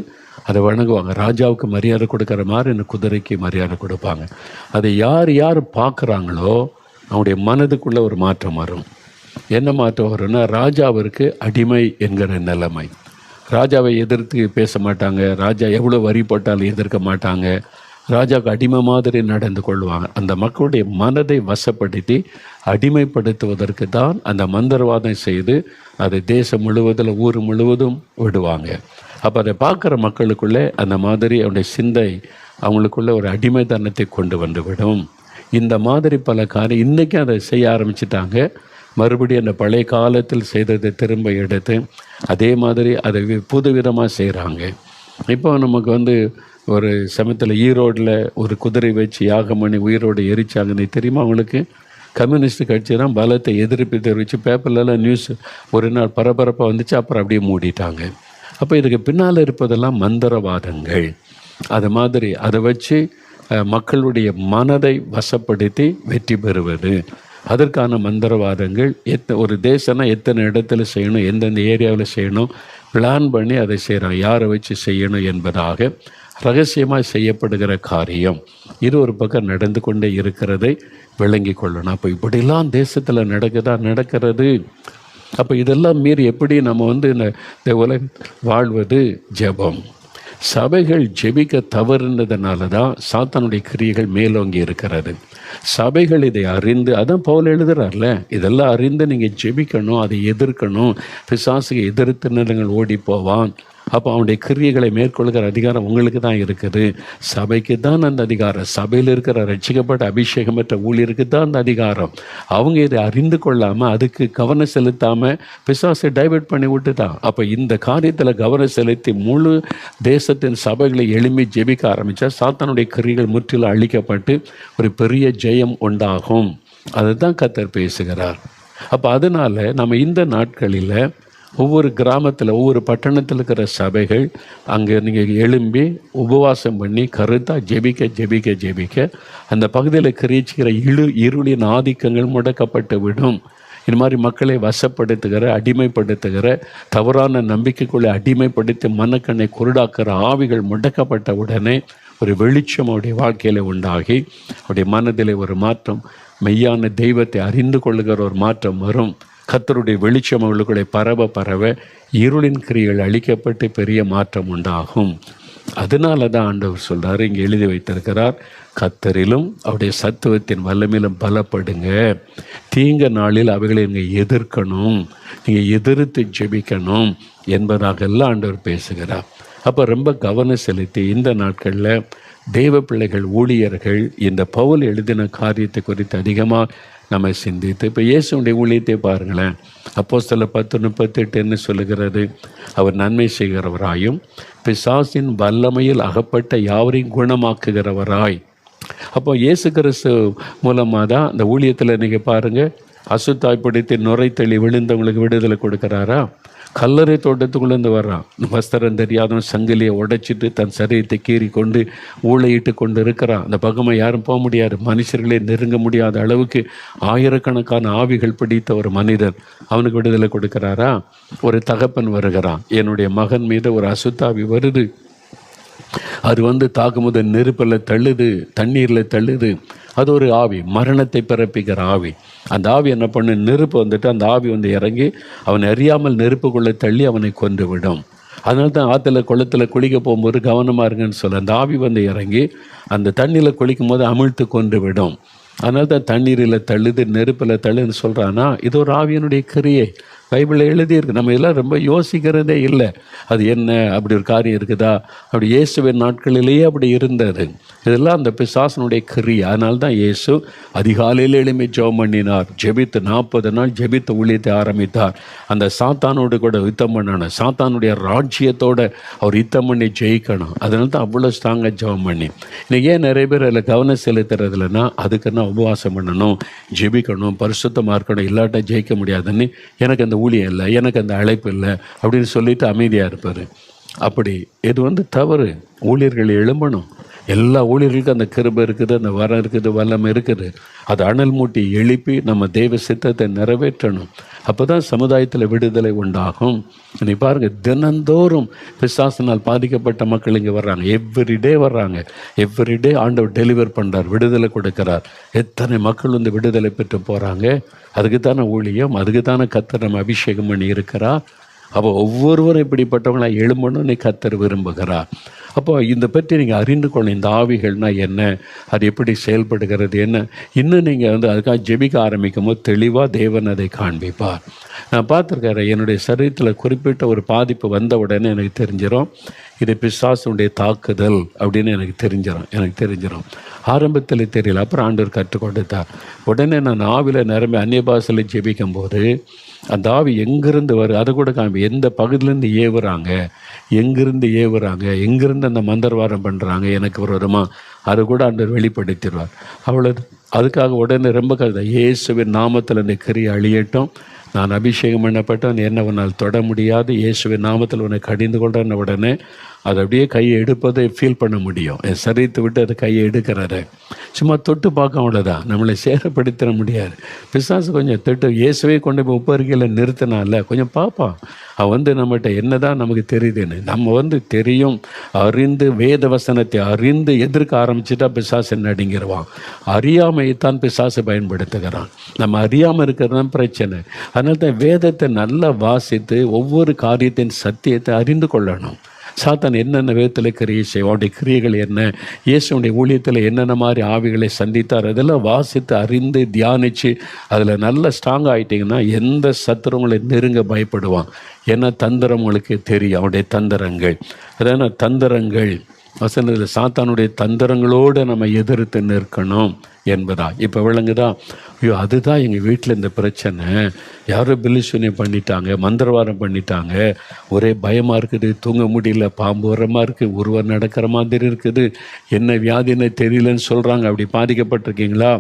அதை வணங்குவாங்க. ராஜாவுக்கு மரியாதை கொடுக்குற மாதிரி இந்த குதிரைக்கு மரியாதை கொடுப்பாங்க. அதை யார் பார்க்குறாங்களோ அவங்களுடைய மனதுக்குள்ளே ஒரு மாற்றம் வரும். என்ன மாற்றம் வரும்னா, ராஜாவிற்கு அடிமை என்கிற நிலைமை. ராஜாவை எதிர்த்து பேச மாட்டாங்க, ராஜா எவ்வளோ வரி போட்டாலும் எதிர்க்க மாட்டாங்க, ராஜாவுக்கு அடிமை மாதிரி நடந்து கொள்வாங்க. அந்த மக்களுடைய மனதை வசப்படுத்தி அடிமைப்படுத்துவதற்கு தான் அந்த மந்திரவாதம் செய்து அதை தேசம் முழுவதில் ஊர் முழுவதும் விடுவாங்க. அப்போ அதை பார்க்குற மக்களுக்குள்ளே அந்த மாதிரி அவனுடைய சிந்தை அவங்களுக்குள்ளே ஒரு அடிமைத்தனத்தை கொண்டு வந்துவிடும். இந்த மாதிரி பல காரியம் இன்றைக்கும் அதை செய்ய ஆரம்பிச்சிட்டாங்க. மறுபடியும் அந்த பழைய காலத்தில் செய்ததை திரும்ப எடுத்து அதே மாதிரி அதை புதுவிதமாக செய்கிறாங்க. இப்போ நமக்கு ஒரு சமயத்தில் ஈரோடில் ஒரு குதிரை வச்சு யாகம் பண்ணி உயிரோடு எரிச்சாங்கன்னு தெரியுமா அவங்களுக்கு? கம்யூனிஸ்ட் கட்சி தான் பலத்தை எதிர்ப்பு தெரிவித்து பேப்பர்லலாம் நியூஸ் ஒரு நாள் பரபரப்பாக வந்துச்சு, அப்புறம் அப்படியே மூடிட்டாங்க. அப்போ இதுக்கு பின்னால் இருப்பதெல்லாம் மந்திரவாதங்கள். அது மாதிரி அதை வச்சு மக்களுடைய மனதை வசப்படுத்தி வெற்றி பெறுவது, அதற்கான மந்திரவாதங்கள். ஒரு தேசம்னா எத்தனை இடத்துல செய்யணும், எந்தெந்த ஏரியாவில் செய்யணும், பிளான் பண்ணி அதை செய்கிறான். யாரை வச்சு செய்யணும் என்பதாக ரகசியமாக செய்யப்படுகிற காரியம் இது ஒரு பக்கம் நடந்து கொண்டே இருக்கிறதை விளங்கி கொள்ளணும். அப்போ இப்படிலாம் தேசத்தில் நடக்கிறது. அப்போ இதெல்லாம் மீறி எப்படி நம்ம இந்த உலக வாழ்வது? ஜெபம். சபைகள் ஜெபிக்க தவறுனதுனால தான் சாத்தானுடைய கிரியைகள் மேலோங்கி இருக்கிறது. சபைகள் இதை அறிந்து, அதான் பவுல் எழுதுறார்ல, இதெல்லாம் அறிந்து நீங்கள் ஜெபிக்கணும், அதை எதிர்க்கணும். பிசாசுக்கு எதிர்த்து நிலங்கள் ஓடி போவான். அப்போ அவனுடைய கிரியைகளை மேற்கொள்கிற அதிகாரம் உங்களுக்கு தான் இருக்குது. சபைக்கு தான் அந்த அதிகாரம். சபையில் இருக்கிற ரட்சிக்கப்பட்ட அபிஷேகம் பெற்ற ஊழியருக்கு தான் அந்த அதிகாரம். அவங்க இதை அறிந்து கொள்ளாமல் அதுக்கு கவனம் செலுத்தாமல் பிசாசை டைவர்ட் பண்ணி விட்டுதான். அப்போ இந்த காரியத்தில் கவனம் செலுத்தி முழு தேசத்தின் சபைகளை எழுப்பி ஜெபிக்க ஆரம்பித்தா சாத்தானுடைய கிரியைகள் முற்றிலும் அழிக்கப்பட்டு ஒரு பெரிய ஜெயம் உண்டாகும். அதை தான் கர்த்தர் பேசுகிறார். அப்போ அதனால் நம்ம இந்த நாட்களில் ஒவ்வொரு கிராமத்தில் ஒவ்வொரு பட்டணத்தில் இருக்கிற சபைகள் அங்கே நீங்கள் எழும்பி உபவாசம் பண்ணி கருத்தாக ஜெபிக்க அந்த பகுதியில் கிரீச்சிக்கிற இருளின் ஆதிக்கங்கள் முடக்கப்பட்டு விடும். இது மாதிரி மக்களை அடிமைப்படுத்துகிற தவறான நம்பிக்கைக்குள்ளே அடிமைப்படுத்தி மனக்கண்ணை குருடாக்குற ஆவிகள் முடக்கப்பட்ட உடனே ஒரு வெளிச்சம் அவருடைய வாழ்க்கையில் உண்டாகி அவருடைய மனதில் ஒரு மாற்றம், மெய்யான தெய்வத்தை அறிந்து கொள்ளுகிற ஒரு மாற்றம் வரும். கர்த்தருடைய வெளிச்சம் அவர்களுக்குள்ளே பரவ இருளின் கிரியைகள் அழிக்கப்பட்டு பெரிய மாற்றம் உண்டாகும். அதனால தான் ஆண்டவர் சொல்கிறார், இங்கே எழுதி வைத்திருக்கிறார், கர்த்தரிலும் அவருடைய சத்துவத்தின் வல்லமையிலும் பலப்படுங்க. தீங்க நாளில் அவைகளை நீங்கள் எதிர்க்கணும், நீங்கள் எதிர்த்து ஜெபிக்கணும் என்பதாக எல்லாம் ஆண்டவர் பேசுகிறார். அப்போ ரொம்ப கவனம் செலுத்தி இந்த நாட்களில் தெய்வ பிள்ளைகள் ஊழியர்கள் இந்த பவுல் எழுதின காரியத்தை குறித்து அதிகமாக நம்ம சிந்தித்து, இப்போ இயேசுடைய ஊழியத்தை பாருங்களேன். அப்போஸ்தலர் 10:38 என்ன சொல்லுகிறது? அவர் நன்மை செய்கிறவராயும் பிசாசின் வல்லமையில் அகப்பட்ட யாவரையும் குணமாக்குகிறவராய். அப்போ இயேசு கிறிஸ்து மூலமாக தான் அந்த ஊழியத்தில் நீங்கள் பாருங்கள், அசுத்தாய் பிடித்து நுரைத்தள்ளி விழுந்தவங்களுக்கு விடுதலை கொடுக்குறாரா? கல்லறை தோட்டத்துக்குள்ளேருந்து வர்றான், வஸ்திரம் தெரியாதவன் சங்கிலியை உடைச்சிட்டு தன் சரீரத்தை கீறி கொண்டு ஊழையிட்டு கொண்டு இருக்கிறான். அந்த பக்கமாக யாரும் போக முடியாது, மனுஷர்களே நெருங்க முடியாத அளவுக்கு ஆயிரக்கணக்கான ஆவிகள் பிடித்த ஒரு மனிதர், அவனுக்கு விடுதலை கொடுக்குறாரா? ஒரு தகப்பன் வருகிறான், என்னுடைய மகன் மீது ஒரு அசுத்தாவி வருது, அது தாக்கும்போது நெருப்பில் தள்ளுது, தண்ணீரில் தள்ளுது. அது ஒரு ஆவி, மரணத்தை பிறப்பிக்கிற ஆவி. அந்த ஆவி என்ன பண்ணு, நெருப்பு அந்த ஆவி இறங்கி அவனை அறியாமல் நெருப்புக்குள்ளே தள்ளி அவனை கொன்று விடும். அதனால தான் ஆற்றுல குளத்தில் குளிக்க போகும்போது கவனமாக இருங்கன்னு சொல்ல, அந்த ஆவி இறங்கி அந்த தண்ணியில் குளிக்கும் போது அமிழ்த்து கொன்று விடும். அதனால தான் தண்ணீரில் தள்ளுது, நெருப்பில் தள்ளுன்னு சொல்கிறான்னா, இது ஒரு ஆவியனுடைய கிரியை. பைபிளில் எழுதியிருக்கு. நம்ம இதெல்லாம் ரொம்ப யோசிக்கிறதே இல்லை. அது என்ன அப்படி ஒரு காரியம் இருக்குதா? அப்படி இயேசுவின் நாட்களிலேயே அப்படி இருந்தது. இதெல்லாம் அந்த பிசாசனுடைய கிரியை. அதனால தான் இயேசு அதிகாலையில் எழும்பி ஜெபம் பண்ணினார், ஜெபித்து 40 நாள் ஜெபித்து ஊழியத்தை ஆரம்பித்தார். அந்த சாத்தானோடு கூட யுத்தம் பண்ணணும், சாத்தானுடைய ராஜ்யத்தோடு அவர் யுத்தம் பண்ணி ஜெயிக்கணும். அதனால தான் அவ்வளோ ஸ்ட்ராங்காக ஜெபம் பண்ணி. இன்றைக்கி ஏன் நிறைய பேர் அதில் கவனம் செலுத்துறது இல்லைன்னா, அதுக்குன்னா உபவாசம் பண்ணணும், ஜெபிக்கணும், பரிசுத்தமாக இருக்கணும், இல்லாட்டா ஜெயிக்க முடியாதுன்னு, எனக்கு அந்த ஊழியம் இல்லை, எனக்கு அந்த அழைப்பு இல்லை அப்படின்னு சொல்லிட்டு அமைதியாக இருப்பார். அப்படி இது தவறு. ஊழியர்கள் எழும்பணும். எல்லா ஊழியர்களுக்கும் அந்த கிருபை இருக்குது, அந்த வரம் இருக்குது, வல்லமை இருக்குது. அது அனல் மூட்டி எழுப்பி நம்ம தெய்வ சித்தத்தை நிறைவேற்றணும். அப்போ தான் சமுதாயத்தில் விடுதலை உண்டாகும். நீ பாருங்கள், தினந்தோறும் பிசாசினால் பாதிக்கப்பட்ட மக்கள் இங்கே வர்றாங்க, எவ்ரிடே வர்றாங்க. எவ்ரிடே ஆண்டவர் டெலிவர் பண்ணுறார், விடுதலை கொடுக்குறார். எத்தனை மக்கள் விடுதலை பெற்று போகிறாங்க. அதுக்கு தானே ஊழியம், அதுக்கு தானே கர்த்தர் நம்ம அபிஷேகம் பண்ணி இருக்கிறார். அப்போ ஒவ்வொருவரும் இப்படிப்பட்டவங்களாக எழும்பணும்னு கர்த்தர் விரும்புகிறார். அப்போ இதை பற்றி நீங்கள் அறிந்து கொள்ளணும். இந்த ஆவிகள்னால் என்ன, அது எப்படி செயல்படுகிறது என்ன, இன்னும் நீங்கள் அதுக்காக ஜெபிக்க ஆரம்பிக்கும் போது தெளிவாக தேவன் அதை காண்பிப்பார். நான் பார்த்துருக்கேன், என்னுடைய சரீரத்தில் குறிப்பிட்ட ஒரு பாதிப்பு வந்த உடனே எனக்கு தெரிஞ்சிடும், இது பிசாசுடைய தாக்குதல் அப்படின்னு எனக்கு தெரிஞ்சிடும். ஆரம்பத்தில் தெரியல, அப்புறம் ஆண்டவர் கற்றுக் கொடுத்தார். உடனே நான் ஆவியில் நிரம்பி அந்நிய பாஷையில் ஜெபிக்கும் போது அந்த ஆவி எங்கேருந்து வரும் அதை கூட காமி, எந்த பகுதியிலேருந்து எங்கேருந்து அந்த மந்திரவாரம் பண்ணுறாங்க எனக்கு வருமா, அதை கூட ஆண்டவர் வெளிப்படுத்திடுவார். அவ்வளோது. அதுக்காக உடனே ரொம்ப இயேசுவின் நாமத்தில் அந்த கிரியை அழியட்டும், நான் அபிஷேகம் பண்ணப்பட்டவன், என்ன உன்னால் தொட முடியாது, இயேசுவின் நாமத்தில் உன்னை கடிந்து கொள்றேன்னு உடனே அதை அப்படியே கையை எடுப்பதை ஃபீல் பண்ண முடியும். என் சரீரத்தை விட்டு அதை கையை எடுக்கிறாரு. சும்மா தொட்டு பார்க்க அவ்வளோதான், நம்மளை சேதப்படுத்திட முடியாது. பிசாசு கொஞ்சம் தொட்டு இயேசுவே கொண்டு போய் உப்பருகையில் நிறுத்தினால கொஞ்சம் பார்ப்பான். அவன் நம்மகிட்ட என்ன தான் நமக்கு தெரியுதுன்னு. நம்ம தெரியும் அறிந்து வேத வசனத்தை அறிந்து எதிர்க்க ஆரம்பிச்சுட்டா பிசாசு நடுங்கிடுவான். அறியாமையைத்தான் பிசாசு பயன்படுத்துகிறான். நம்ம அறியாமல் இருக்கிறது தான் பிரச்சனை. அதனால தான் வேதத்தை நல்லா வாசித்து ஒவ்வொரு காரியத்தின் சத்தியத்தை அறிந்து கொள்ளணும். சாத்தான் என்னென்ன விதத்தில் கிரியை செய்வோம், அவருடைய கிரியைகள் என்ன, இயேசுடைய ஊழியத்தில் என்னென்ன மாதிரி ஆவிகளை சந்தித்தார், அதெல்லாம் வாசித்து அறிந்து தியானித்து அதில் நல்ல ஸ்ட்ராங் ஆகிட்டிங்கன்னா எந்த சத்துருவங்களை நெருங்க பயப்படுவான். ஏன்னா தந்திரம் உங்களுக்கு தெரியும், அவருடைய தந்திரங்கள். அதான தந்திரங்கள் வசனத்தில் சாத்தானுடைய தந்திரங்களோடு நம்ம எதிர்த்து நிற்கணும் என்பதா. இப்போ விளங்குதா? ஐயோ அதுதான் எங்கள் வீட்டில் இந்த பிரச்சனை, யாரோ பில்லிசூனியம் பண்ணிட்டாங்க, மந்திரவாதம் பண்ணிட்டாங்க, ஒரே பயமாக இருக்குது, தூங்க முடியல, பாம்பு வரமாக இருக்குது, ஒருவர் நடக்கிற மாதிரி இருக்குது, என்ன வியாதின்னு தெரியலன்னு சொல்கிறாங்க. அப்படி பாதிக்கப்பட்டிருக்கீங்களா?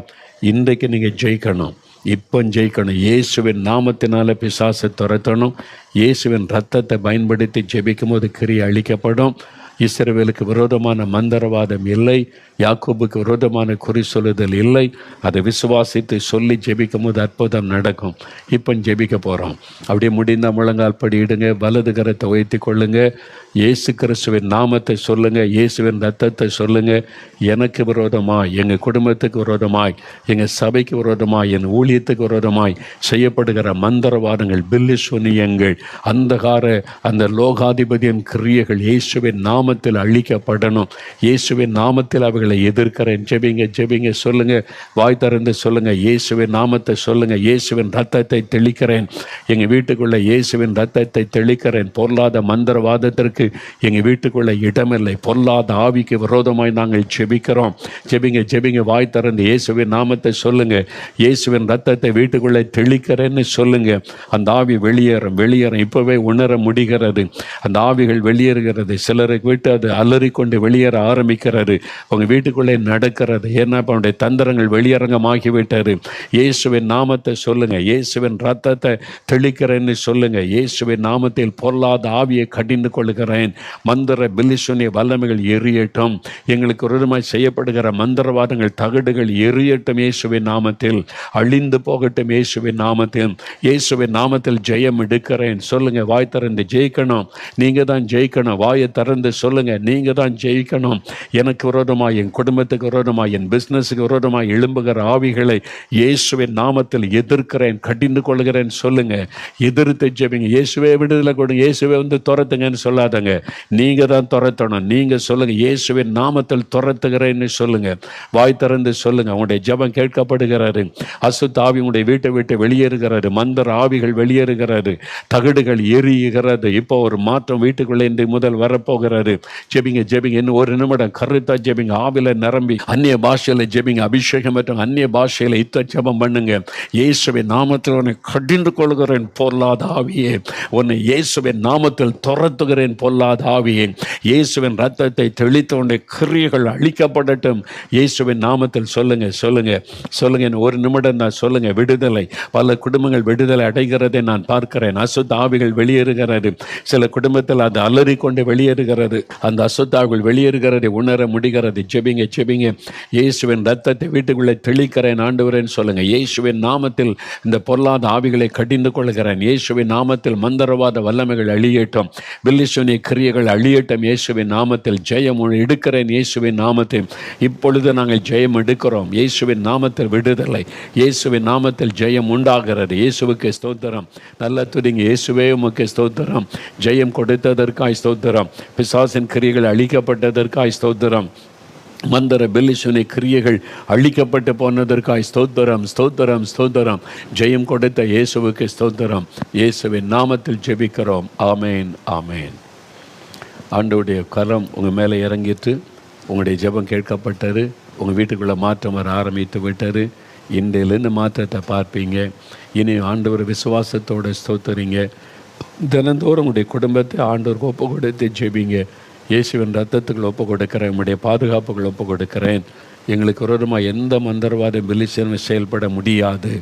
இன்றைக்கு நீங்கள் ஜெயிக்கணும். இப்போ ஜெயிக்கணும். இயேசுவின் நாமத்தினால பிசாசை துரத்தணும். இயேசுவின் ரத்தத்தை பயன்படுத்தி ஜெபிக்கும் போது கிரியை அழிக்கப்படும். இஸ்ரவேலுக்கு விரோதமான மந்திரவாதம் இல்லை, யாக்கோபுக்கு விரோதமான குறி சொல்லுதல் இல்லை. அதை விசுவாசித்து சொல்லி ஜெபிக்கும் போது அற்புதம் நடக்கும். இப்போ ஜெபிக்க போகிறோம். அப்படியே முடிந்த முழங்கால் படியிடுங்க, வலது கரத்தை உயர்த்தி கொள்ளுங்க, இயேசு கிறிஸ்துவின் நாமத்தை சொல்லுங்கள், இயேசுவின் ரத்தத்தை சொல்லுங்கள். எனக்கு விரோதமாய், எங்கள் குடும்பத்துக்கு விரோதமாய், எங்கள் சபைக்கு விரோதமாய், என் ஊழியத்துக்கு விரோதமாய் செய்யப்படுகிற மந்திரவாதங்கள், பில்லிசூனியங்கள், அந்த லோகாதிபதியின் கிரியைகள் இயேசுவின் நாமத்தில் அழிக்கப்படணும். இயேசுவின் நாமத்தில் அவைகளை எதிர்க்கிறேன். ஜெபிங்க சொல்லுங்கள், வாய் திறந்து சொல்லுங்கள், இயேசுவின் நாமத்தை சொல்லுங்கள். இயேசுவின் ரத்தத்தை தெளிக்கிறேன், எங்கள் வீட்டுக்குள்ளே இயேசுவின் ரத்தத்தை தெளிக்கிறேன். பொருளாத மந்திரவாதத்திற்கு எங்கள் வீட்டுக்குள்ளே இடமில்லை. பொல்லாத ஆவிக்கு விரோதமாய் நாங்கள் ஜெபிக்கிறோம். ஜெபிங்க வாய் திறந்து இயேசுவின் நாமத்தை சொல்லுங்க. இயேசுவின் ரத்தத்தை வீட்டுக்குள்ளே தெளிக்கிறேன்னு சொல்லுங்க. அந்த ஆவி வெளியேறும். இப்பவே உணர முடிகிறது. அந்த ஆவிகள் வெளியேறுகிறது. சிலருக்கு விட்டு அது அலறிக்கொண்டு வெளியேற ஆரம்பிக்கிறது. உங்க வீட்டுக்குள்ளே நடக்கிறது. ஏன்னா அவனுடைய தந்திரங்கள் வெளியரங்கமாகிவிட்டாரு. இயேசுவின் நாமத்தை சொல்லுங்க. இயேசுவின் ரத்தத்தை தெளிக்கிறேன்னு சொல்லுங்க. இயேசுவின் நாமத்தில் பொல்லாத ஆவியை கடிந்து கொள்கிறேன். மந்திர பில்லிசூனிய வல்லமைகள் எரியட்டும். எங்களுக்கு விரோதமாய் செய்யப்படுகிற மந்திரவாதங்கள், தகடுகள் எரியட்டும். இயேசுவின் நாமத்தில் அழிந்து போகட்டும். இயேசுவின் நாமத்தில், இயேசுவின் நாமத்தில் ஜெயம் எடுக்கிறேன். சொல்லுங்க, வாய் திறந்து ஜெயிக்கணும். நீங்க தான் ஜெயிக்கணும். வாயை திறந்து சொல்லுங்க, நீங்க தான் ஜெயிக்கணும். எனக்கு விரோதமாய், என் குடும்பத்துக்கு விரோதமாய், என் பிசினஸுக்கு விரோதமாய் எழும்புகிற ஆவிகளை இயேசுவின் நாமத்தில் எதிர்க்கிறேன், கடிந்து கொள்கிறேன். சொல்லுங்க, எதிர்த்து ஜெபிங்க. இயேசுவே விடுதலை கொடுங்க, இயேசுவே துரத்துங்கன்னு சொல்லாதங்க. நீங்க தான் துரத்தணும். நீங்க சொல்லுங்க, இயேசுவின் நாமத்தில் துரத்துகிறேன்னு சொல்லுங்க. வாய் திறந்து சொல்லுங்க. உங்களுடைய ஜெபம் கேட்கப்படுகிறாரு. அசுத்த ஆவி உங்களுடைய வீட்டை விட்டு வெளியேறுகிறாரு. மந்திர ஆவிகள் வெளியேறுகிறது. தகடுகள் எரியுகிறது. இப்போ ஒரு மாற்றம் வீட்டுக்குள்ளே இன்று முதல் வரப்போகிறாரு. ஜெபிங்க. இன்னும் ஒரு நிமிடம் கருத்தா ஜெபிங்க. ஆவில நிரம்பி அந்நிய பாஷையில ஜெபிங்க. அபிஷேகம் மற்றும் அந்நிய பாஷையில ஜெபம் பண்ணுங்க. இயேசுவின் நாமத்தில் உன்னை கடிந்து கொள்கிறேன் பொல்லாத ஆவியே. உன்னை இயேசுவின் நாமத்தில் துரத்துகிறேன் பொல்லாத ஆவியே. இயேசுவின் ரத்தத்தை தெளித்து உன்னுடைய கிரியைகள் அழிக்கப்படட்டும். இயேசுவின் நாமத்தில் சொல்லுங்க. ஒரு நிமிடம் தான் சொல்லுங்க. விடுதலை. பல குடும்பங்கள் விடுதலை அடைகிறதை நான் பார்க்கிறேன். அசுத்த ஆவிகள் வெளியேறுகிறது. சில குடும்பத்தில் அது அலறிக்கொண்டு வெளியேறுகிறது. அந்த அசுத்த ஆவிகள் வெளியேறுகிறதை உணர முடிகிறது. ஜெபிங்க. இயேசுவின் ரத்தத்தை வீட்டுக்குள்ளே தெளிக்கிறேன் ஆண்டவரேன்னு சொல்லுங்க. இயேசுவின் நாமத்தில் இந்த பொல்லாத ஆவிகளை கடிந்து கொள்கிறேன். இயேசுவின் நாமத்தில் மந்திரவாத வல்லமைகள் அழியட்டும். பில்லிசூனிய கிரியைகள் அழியட்டும். இயேசுவின் நாமத்தில் ஜெயம் எடுக்கிறேன். இயேசுவின் நாமத்தில் இப்பொழுது நாங்கள் ஜெயம் எடுக்கிறோம். இயேசுவின் நாமத்தில் விடுதலை. இயேசுவின் நாமத்தில் ஜெயம் உண்டாகிறது. இயேசுவுக்கு ஸ்தோத்திரம். நல்ல துதிங்க. இயேசுவே உமக்கு ஸ்தோத்திரம். ஜெயம் கொடுத்ததற்காய் ஸ்தோத்திரம். பிசாசின் கிரியைகள் அழிக்கப்பட்டதற்காய் ஸ்தோத்திரம். மந்திர பில்லிசூனிய கிரியைகள் அழிக்கப்பட்டு போனதற்காய் ஸ்தோத்திரம். ஜெயம் கொடுத்த இயேசுவுக்கு ஸ்தோத்திரம். இயேசுவின் நாமத்தில் ஜெபிக்கிறோம். ஆமேன். ஆண்டவருடைய கரம் உங்கள் மேலே இறங்கிட்டு உங்களுடைய ஜெபம் கேட்கப்பட்டது. உங்கள் வீட்டுக்குள்ளே மாற்றம் வர ஆரம்பித்து விட்டார். இன்றையிலிருந்து மாற்றத்தை பார்ப்பீங்க. இனி ஆண்டவர் விசுவாசத்தோடு ஸ்தோத்திரிங்க. தினந்தோறும் உங்களுடைய குடும்பத்தை ஆண்டவருக்கு ஒப்பு கொடுத்து ஜெபிங்க. இயேசுவின் ரத்தத்துக்குள் ஒப்பு கொடுக்கிறேன். என்னுடைய பாதுகாப்புகள் ஒப்பு கொடுக்கிறேன். எங்களுக்கு விரோதமாக எந்த மந்திரவாத பில்லிசூனியம் செயல்பட முடியாது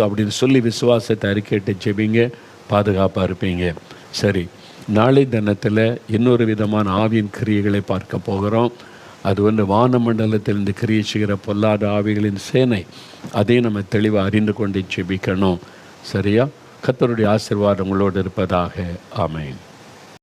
அப்படின்னு சொல்லி விசுவாசத்தை அறிக்கையிட்டு ஜெபிங்க. பாதுகாப்பாக இருப்பீங்க. சரி, நாளை தினத்தில் இன்னொரு விதமான ஆவியின் கிரியைகளை பார்க்க போகிறோம். அது வந்து வானமண்டலத்தில் இந்த கிரியை செய்கிற பொல்லாத ஆவிகளின் சேனை. அதையும் நம்ம தெளிவாக அறிந்து கொண்டு ஜெபிக்கணும். சரியா? கர்த்தருடைய ஆசீர்வாதம் உங்களோடு இருப்பதாக. ஆமென்.